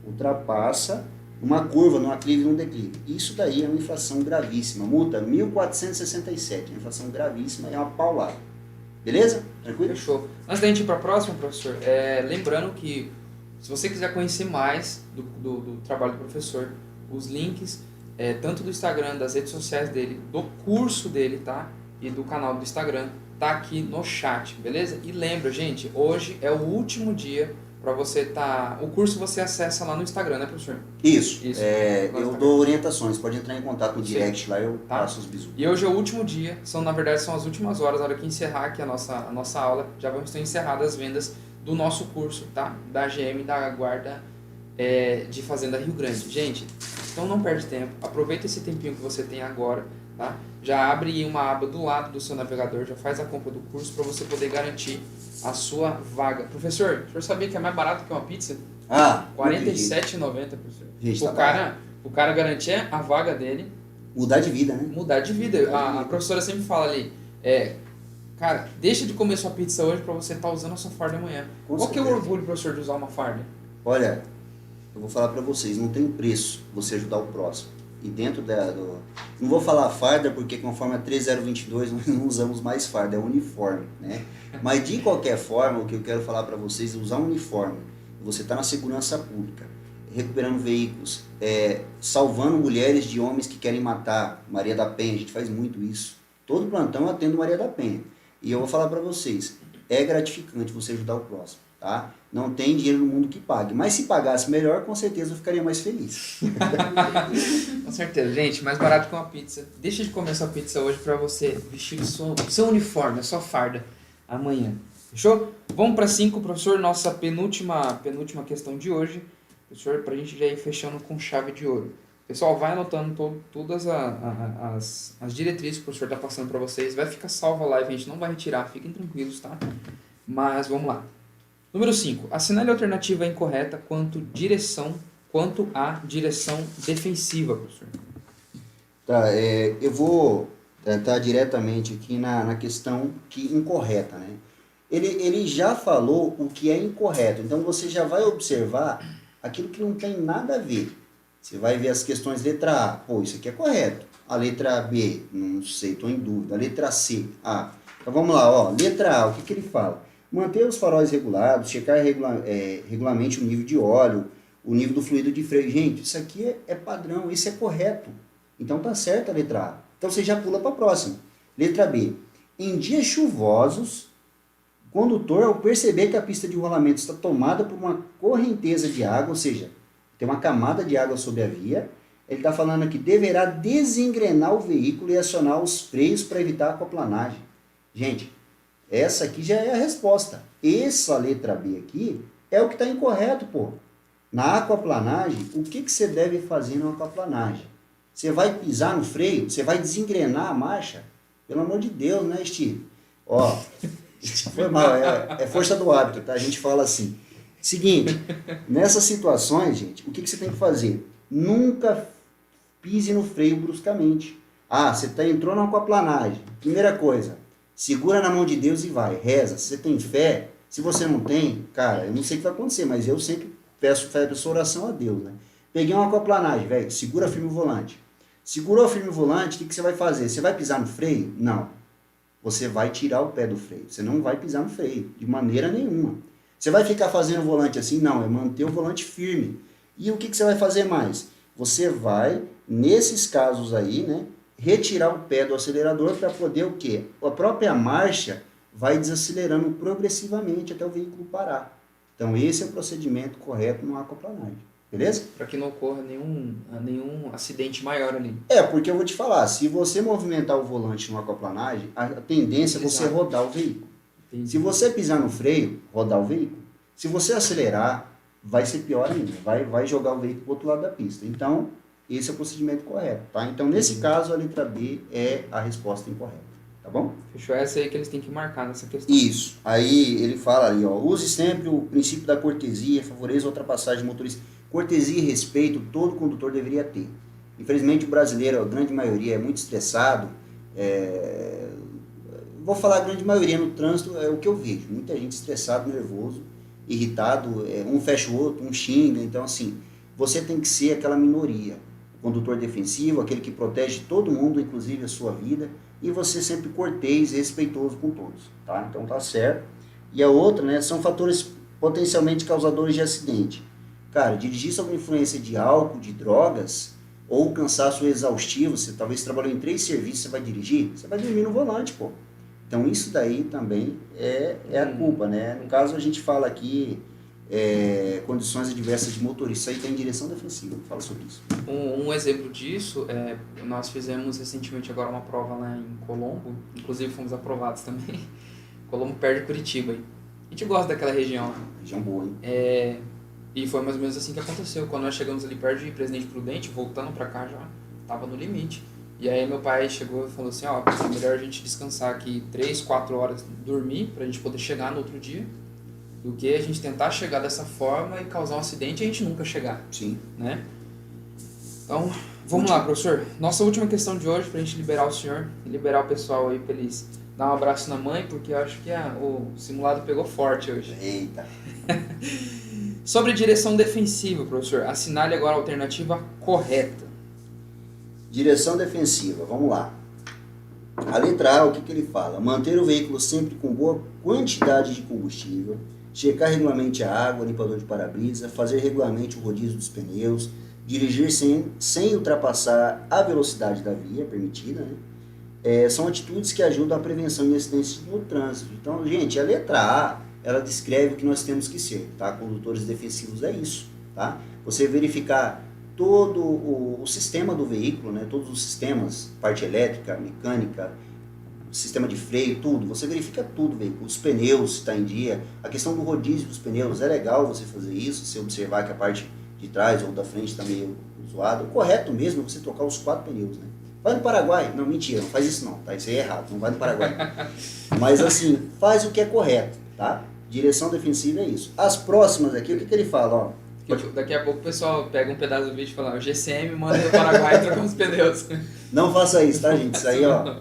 Ultrapassa numa curva, num aclive, num declive. Isso daí é uma infração gravíssima. Multa 1.467. Uma infração gravíssima, é uma paulada. Beleza? Tranquilo? Fechou. Antes da gente ir para a próxima, professor, lembrando que se você quiser conhecer mais do trabalho do professor, os links, tanto do Instagram, das redes sociais dele, do curso dele, tá? E do canal do Instagram, tá aqui no chat, beleza? E lembra, gente, hoje é o último dia para você o curso você acessa lá no Instagram, né, professor? Isso. Eu dou orientações, pode entrar em contato no direct lá, eu passo os bisus. E hoje é o último dia, na verdade são as últimas horas, a hora que encerrar aqui a nossa aula, já vamos ter encerrado as vendas do nosso curso, tá? Da GM, da Guarda de Fazenda Rio Grande. Gente, então não perde tempo, aproveita esse tempinho que você tem agora, tá? Já abre uma aba do lado do seu navegador, já faz a compra do curso para você poder garantir a sua vaga. Professor, o senhor sabia que é mais barato que uma pizza? R$ 47,90, professor. Gente, o cara garantir a vaga dele. Mudar de vida, né? Mudar de vida. A professora sempre fala ali, cara, deixa de comer sua pizza hoje para você estar usando a sua farda amanhã. Qual que é o orgulho, professor, de usar uma farda? Olha, eu vou falar para vocês, não tem preço você ajudar o próximo. E dentro não vou falar farda, porque conforme a 3022 nós não usamos mais farda, é uniforme, né? Mas de qualquer forma, o que eu quero falar para vocês é usar um uniforme. Você está na segurança pública, recuperando veículos, salvando mulheres de homens que querem matar. Maria da Penha, a gente faz muito isso. Todo plantão eu atendo Maria da Penha. E eu vou falar para vocês, é gratificante você ajudar o próximo, tá? Não tem dinheiro no mundo que pague. Mas se pagasse melhor, com certeza eu ficaria mais feliz. Com certeza. Gente, mais barato que uma pizza. Deixa de comer sua pizza hoje para você vestir o seu uniforme, a sua farda amanhã. Fechou? Vamos para 5, professor. Nossa penúltima questão de hoje. Professor, para a gente já ir fechando com chave de ouro. Pessoal, vai anotando todas as diretrizes que o professor está passando para vocês. Vai ficar salva a live, a gente não vai retirar. Fiquem tranquilos, tá? Mas vamos lá. Número 5. Assinale a alternativa incorreta quanto à direção defensiva, professor. Tá, eu vou tratar diretamente aqui na questão incorreta, né? Ele já falou o que é incorreto, então você já vai observar aquilo que não tem nada a ver. Você vai ver as questões letra A, pô, isso aqui é correto. A letra B, não sei, estou em dúvida. A letra C, então vamos lá, ó, letra A, o que ele fala? Manter os faróis regulados, checar regularmente o nível de óleo, o nível do fluido de freio. Gente, isso aqui é padrão, isso é correto. Então tá certo a letra A. Então você já pula para a próxima. Letra B. Em dias chuvosos, o condutor, ao perceber que a pista de rolamento está tomada por uma correnteza de água, ou seja, tem uma camada de água sobre a via, Ele está falando aqui, deverá desengrenar o veículo e acionar os freios para evitar a aquaplanagem. Gente, essa aqui já é a resposta. Essa letra B aqui é o que está incorreto, pô. Na aquaplanagem, o que você deve fazer na aquaplanagem? Você vai pisar no freio? Você vai desengrenar a marcha? Pelo amor de Deus, né, Steve? Ó, foi mal, é força do hábito, tá? A gente fala assim. Seguinte, nessas situações, gente, o que você tem que fazer? Nunca pise no freio bruscamente. Ah, você entrou na aquaplanagem. Primeira coisa, segura na mão de Deus e vai, reza. Se você tem fé, se você não tem, cara, eu não sei o que vai acontecer, mas eu sempre peço fé, peço oração a Deus, né? Peguei uma aquaplanagem, velho, segura firme o volante. Segurou firme o volante, o que você vai fazer? Você vai pisar no freio? Não. Você vai tirar o pé do freio. Você não vai pisar no freio, de maneira nenhuma. Você vai ficar fazendo o volante assim? Não, é manter o volante firme. E o que você vai fazer mais? Você vai, nesses casos aí, né, retirar o pé do acelerador para poder o quê? A própria marcha vai desacelerando progressivamente até o veículo parar. Então, esse é o procedimento correto no aquaplanagem. Beleza? Para que não ocorra nenhum acidente maior ali. Porque eu vou te falar, se você movimentar o volante no aquaplanagem, a tendência é você rodar o veículo. Entendi. Se você pisar no freio, rodar o veículo. Se você acelerar, vai ser pior ainda. Vai jogar o veículo para o outro lado da pista. Então, esse é o procedimento correto. Tá? Então, nesse caso, a letra B é a resposta incorreta. Tá bom? Fechou? Essa aí que eles têm que marcar nessa questão. Isso. Aí ele fala ali, ó, use sempre o princípio da cortesia, favoreça a ultrapassagem de motorista. Cortesia e respeito todo condutor deveria ter. Infelizmente o brasileiro, a grande maioria, é muito estressado. Vou falar a grande maioria no trânsito, é o que eu vejo. Muita gente estressado, nervoso, irritado, um fecha o outro, um xinga. Então assim, você tem que ser aquela minoria. O condutor defensivo, aquele que protege todo mundo, inclusive a sua vida. E você sempre cortês e respeitoso com todos. Tá? Então tá certo. E a outra, né, são fatores potencialmente causadores de acidente. Cara, dirigir sob influência de álcool, de drogas, ou cansaço exaustivo, você talvez trabalhou em 3 serviços, você vai dirigir, você vai dormir no volante, pô. Então isso daí também é a culpa, né? No caso a gente fala aqui condições adversas de motorista, isso aí tem direção defensiva, fala sobre isso. Um exemplo disso, nós fizemos recentemente agora uma prova lá em Colombo, inclusive fomos aprovados também, Colombo perto de Curitiba. A gente gosta daquela região lá. Região boa, hein? E foi mais ou menos assim que aconteceu. Quando nós chegamos ali perto de Presidente Prudente, voltando pra cá já, tava no limite. E aí meu pai chegou e falou assim, ó, é melhor a gente descansar aqui 3, 4 horas, dormir, pra gente poder chegar no outro dia, do que a gente tentar chegar dessa forma e causar um acidente e a gente nunca chegar. Sim. Né? Então, vamos lá, professor. Nossa última questão de hoje, pra gente liberar o senhor, liberar o pessoal aí pra eles dar um abraço na mãe, porque eu acho que o simulado pegou forte hoje. Eita. Sobre direção defensiva, professor, assinale agora a alternativa correta. Direção defensiva, vamos lá. A letra A, o que ele fala? Manter o veículo sempre com boa quantidade de combustível, checar regularmente a água, limpador de para-brisa, fazer regularmente o rodízio dos pneus, dirigir sem ultrapassar a velocidade da via permitida, né? São atitudes que ajudam a prevenção de acidentes no trânsito. Então, gente, a letra A, ela descreve o que nós temos que ser, tá? Condutores defensivos é isso, tá? Você verificar todo o sistema do veículo, né? Todos os sistemas, parte elétrica, mecânica, sistema de freio, tudo. Você verifica tudo, veículo, os pneus, se está em dia. A questão do rodízio dos pneus, é legal você fazer isso, se observar que a parte de trás ou da frente está meio zoada. O correto mesmo é você trocar os 4 pneus, né? Vai no Paraguai? Não, mentira, não faz isso não, tá? Isso aí é errado, não vai no Paraguai. Mas assim, faz o que é correto, tá? Direção defensiva é isso. As próximas aqui, o que ele fala, ó? Daqui a pouco o pessoal pega um pedaço do vídeo e fala, o GCM manda no Paraguai trocar os pneus. Não faça isso, tá, gente? Isso aí, ó,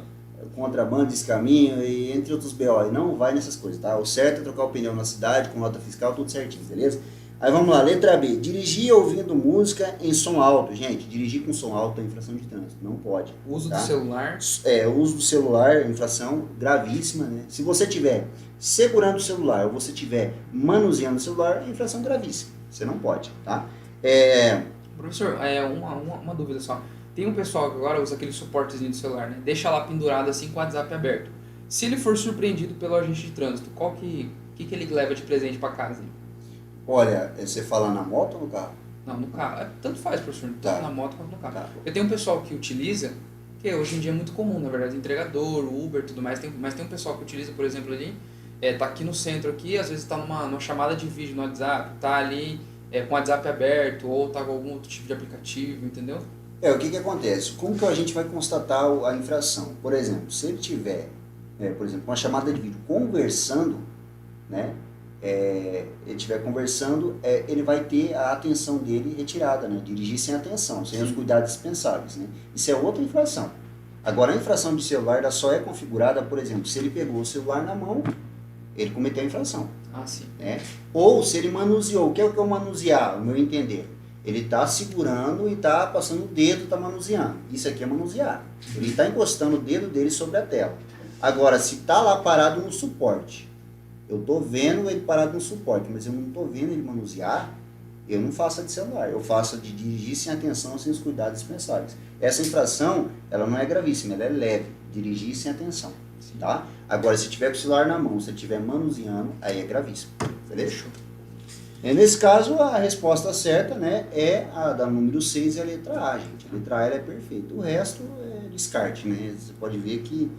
contrabando, descaminho e entre outros BO. E não vai nessas coisas, tá? O certo é trocar o pneu na cidade, com nota fiscal, tudo certinho, beleza? Aí vamos lá, letra B. Dirigir ouvindo música em som alto. Gente, dirigir com som alto é infração de trânsito, não pode. Uso tá? do celular. O uso do celular, infração gravíssima, né? Se você estiver segurando o celular ou você estiver manuseando o celular, é infração gravíssima. Você não pode, tá? Professor, uma dúvida só. Tem um pessoal que agora usa aquele suportezinho do celular, né? Deixa lá pendurado assim com o WhatsApp aberto. Se ele for surpreendido pelo agente de trânsito, que ele leva de presente para casa? Olha, você fala na moto ou no carro? Não, no carro. Tanto faz, professor, tanto Tá. na moto quanto no carro. Tá. Porque tem um pessoal que utiliza, que hoje em dia é muito comum, na verdade, entregador, Uber e tudo mais, mas tem um pessoal que utiliza, por exemplo, ali, tá aqui no centro aqui, às vezes tá numa chamada de vídeo no WhatsApp, tá ali com o WhatsApp aberto, ou tá com algum outro tipo de aplicativo, entendeu? O que acontece? Como que a gente vai constatar a infração? Por exemplo, se ele tiver, por exemplo, uma chamada de vídeo conversando, né? Ele estiver conversando, ele vai ter a atenção dele retirada, né? Dirigir sem atenção, sem os cuidados dispensáveis, né? Isso é outra infração. Agora, a infração de celular ela só é configurada, por exemplo, se ele pegou o celular na mão, ele cometeu a infração. Ah, sim. Né? Ou se ele manuseou, o que é o manusear, o meu entender? Ele está segurando e está passando o dedo, está manuseando. Isso aqui é manusear. Ele está encostando o dedo dele sobre a tela. Agora, se está lá parado no suporte, eu estou vendo ele parado no suporte, mas eu não estou vendo ele manusear, eu não faço a de celular. Eu faço a de dirigir sem atenção, sem os cuidados dispensáveis. Essa infração, ela não é gravíssima, ela é leve. Dirigir sem atenção. Tá? Agora, se tiver com o celular na mão, se estiver manuseando, aí é gravíssimo. Beleza? Nesse caso, a resposta certa, né, é a da número 6 e a letra A, gente. A letra A ela é perfeita. O resto é descarte, né? Você pode ver que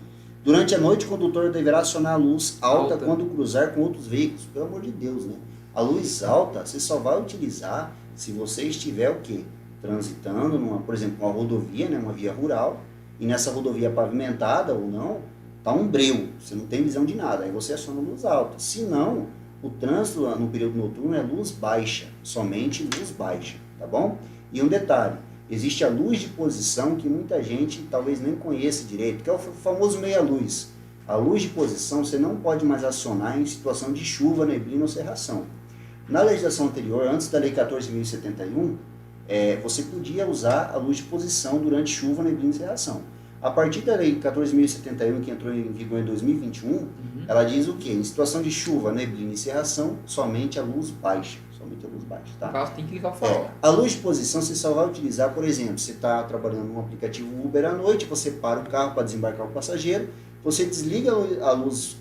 durante a noite o condutor deverá acionar a luz alta quando cruzar com outros veículos. Pelo amor de Deus, né? A luz alta você só vai utilizar se você estiver o quê? Transitando, por exemplo, uma rodovia, né, uma via rural, e nessa rodovia pavimentada ou não, tá um breu, você não tem visão de nada, aí você aciona a luz alta. Se não, o trânsito no período noturno é luz baixa, somente luz baixa, tá bom? E um detalhe, existe a luz de posição que muita gente talvez nem conheça direito, que é o famoso meia-luz. A luz de posição você não pode mais acionar em situação de chuva, neblina ou cerração. Na legislação anterior, antes da Lei 14.071, você podia usar a luz de posição durante chuva, neblina e cerração. A partir da Lei 14.071, que entrou em vigor em 2021, ela diz o quê? Em situação de chuva, neblina e cerração, somente a luz baixa. Somente a luz baixa, tá? O carro tem que ligar o farol. A luz de posição você só vai utilizar, por exemplo, você está trabalhando num aplicativo Uber à noite, você para o carro para desembarcar o passageiro, você desliga a luz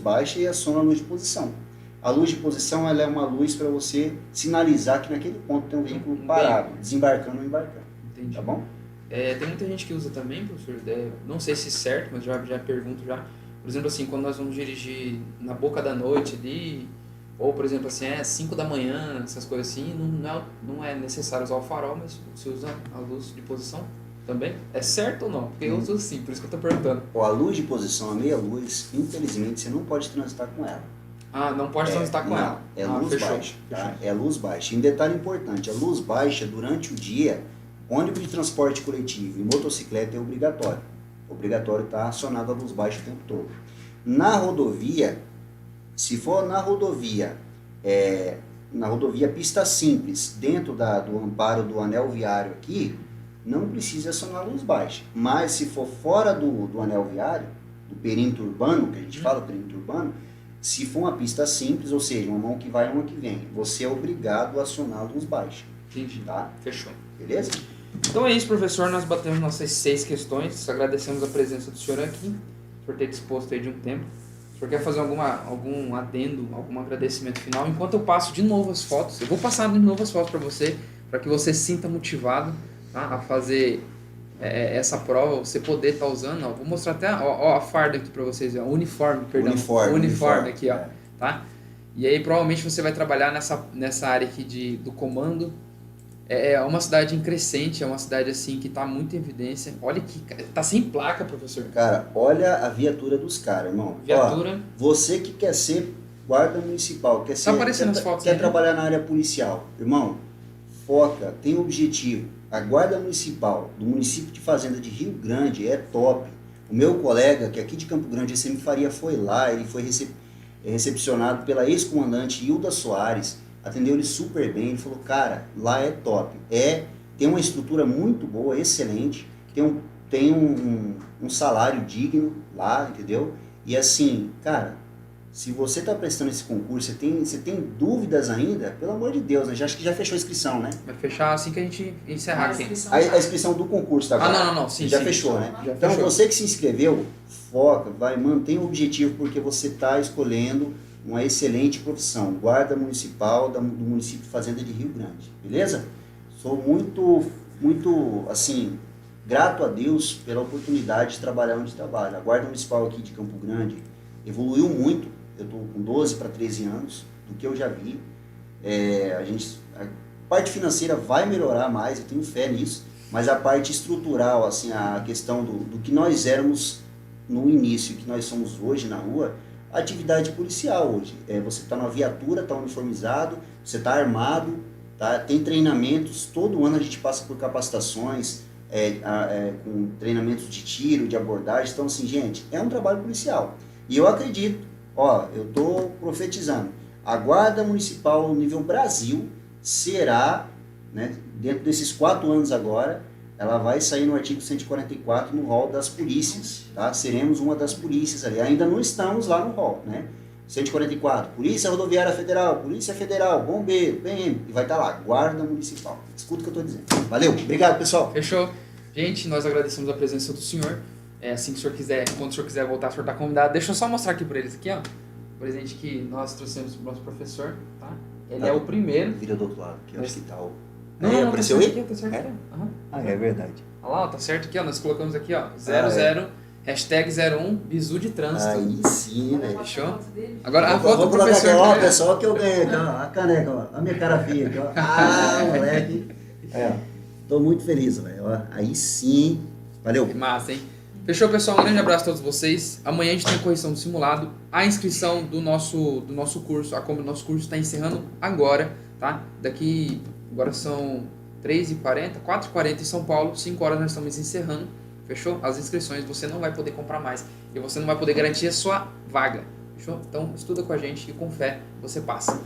baixa e aciona a luz de posição. A luz de posição ela é uma luz para você sinalizar que naquele ponto tem um veículo parado, desembarcando ou embarcando. Entendi. Tá bom? Tem muita gente que usa também, professor, não sei se é certo, mas já pergunto já. Por exemplo, assim, quando nós vamos dirigir na boca da noite ali, ou por exemplo assim, 5 da manhã, essas coisas assim, não é necessário usar o farol, mas você usa a luz de posição também? É certo ou não? Porque eu uso sim, por isso que eu estou perguntando. A luz de posição, a meia luz, infelizmente você não pode transitar com ela. Ah, não pode transitar com ela? É luz fechou, baixa. Tá? Fechou. É luz baixa. E um detalhe importante, a luz baixa durante o dia, ônibus de transporte coletivo e motocicleta é obrigatório. Obrigatório estar acionado a luz baixa o tempo todo. Na rodovia, se for na rodovia pista simples, dentro do amparo do anel viário aqui, não precisa acionar a luz baixa. Mas se for fora do anel viário, do perímetro urbano, que a gente fala perímetro urbano, se for uma pista simples, ou seja, uma mão que vai e uma que vem, você é obrigado a acionar a luz baixa. Entendi. Tá? Fechou. Beleza? Então é isso, professor. Nós batemos nossas 6 questões. Agradecemos a presença do senhor aqui, por ter disposto aí de um tempo. O senhor quer fazer algum adendo, algum agradecimento final? Enquanto eu passo de novo as fotos, eu vou passar de novo as fotos para você que você se sinta motivado, tá, a fazer essa prova, você poder estar usando. Ó, vou mostrar até a farda aqui para vocês, ó, uniforme aqui, ó, tá? E aí provavelmente você vai trabalhar nessa área aqui do comando. É uma cidade em crescente, é uma cidade assim que está muito em evidência. Olha que tá sem placa, professor. Cara, olha a viatura dos caras, irmão. Viatura. Ó, você que quer ser guarda municipal, quer aparecendo as fotos quer aí, trabalhar na área policial, irmão, foca, tem um objetivo. A guarda municipal do município de Fazenda de Rio Grande é top. O meu colega, que é aqui de Campo Grande, esse Faria, foi lá, ele foi recepcionado pela ex-comandante Hilda Soares. Atendeu ele super bem, ele falou, cara, lá é top, tem uma estrutura muito boa, excelente, tem um salário digno lá, entendeu? E assim, cara, se você está prestando esse concurso, você tem dúvidas ainda, pelo amor de Deus, né? Acho que já fechou a inscrição, né? Vai fechar assim que a gente encerrar aqui. A inscrição do concurso, tá? Não, sim. Já sim, fechou, né? Já então fechou. você que se inscreveu, foca, mantém o objetivo, porque você está escolhendo uma excelente profissão, guarda municipal do município de Fazenda de Rio Grande, beleza? Sou muito, assim, grato a Deus pela oportunidade de trabalhar onde trabalho. A guarda municipal aqui de Campo Grande evoluiu muito, eu estou com 12 para 13 anos, do que eu já vi. A parte financeira vai melhorar mais, eu tenho fé nisso, mas a parte estrutural, assim, a questão do que nós éramos no início, que nós somos hoje na rua, a atividade policial hoje. Você está na viatura, está uniformizado, você está armado, tá? Tem treinamentos, todo ano a gente passa por capacitações, com treinamentos de tiro, de abordagem. Então, assim, gente, é um trabalho policial. E eu acredito, eu estou profetizando, a Guarda Municipal no nível Brasil será, né, dentro desses 4 anos agora, ela vai sair no artigo 144 no rol das polícias, tá? Seremos uma das polícias ali. Ainda não estamos lá no rol, né? 144, Polícia Rodoviária Federal, Polícia Federal, Bombeiro, PM, e vai estar lá, Guarda Municipal. Escuta o que eu estou dizendo. Valeu, obrigado, pessoal. Fechou? Gente, nós agradecemos a presença do senhor. Assim que o senhor quiser, quando o senhor quiser voltar, o senhor está convidado. Deixa eu só mostrar aqui para eles aqui, ó. O presente que nós trouxemos para o nosso professor, tá? Ele é o primeiro. Vira do outro lado, que eu acho que tá o... Não, apareceu tá aí? certo aqui, tá certo aqui. Aham. É verdade. Olha lá, ó, tá certo aqui, ó. Nós colocamos aqui, ó, 00, hashtag 01, bizu de trânsito. Aí sim, velho. Fechou? Agora a Vou foto do colocar aqui, professor. ó, né? pessoal, que eu ganhei aqui, ó, a caneca, ó, a minha cara feia aqui, ó. Moleque. Tô muito feliz, velho. Aí sim. Valeu. Que massa, hein? Fechou, pessoal? Um grande abraço a todos vocês. Amanhã a gente tem a correção do simulado. A inscrição do nosso curso, a como o nosso curso está encerrando agora, tá? Agora são 3h40, 4h40 em São Paulo, 5 horas nós estamos encerrando. Fechou? As inscrições, você não vai poder comprar mais. E você não vai poder garantir a sua vaga. Fechou? Então, estuda com a gente e com fé você passa.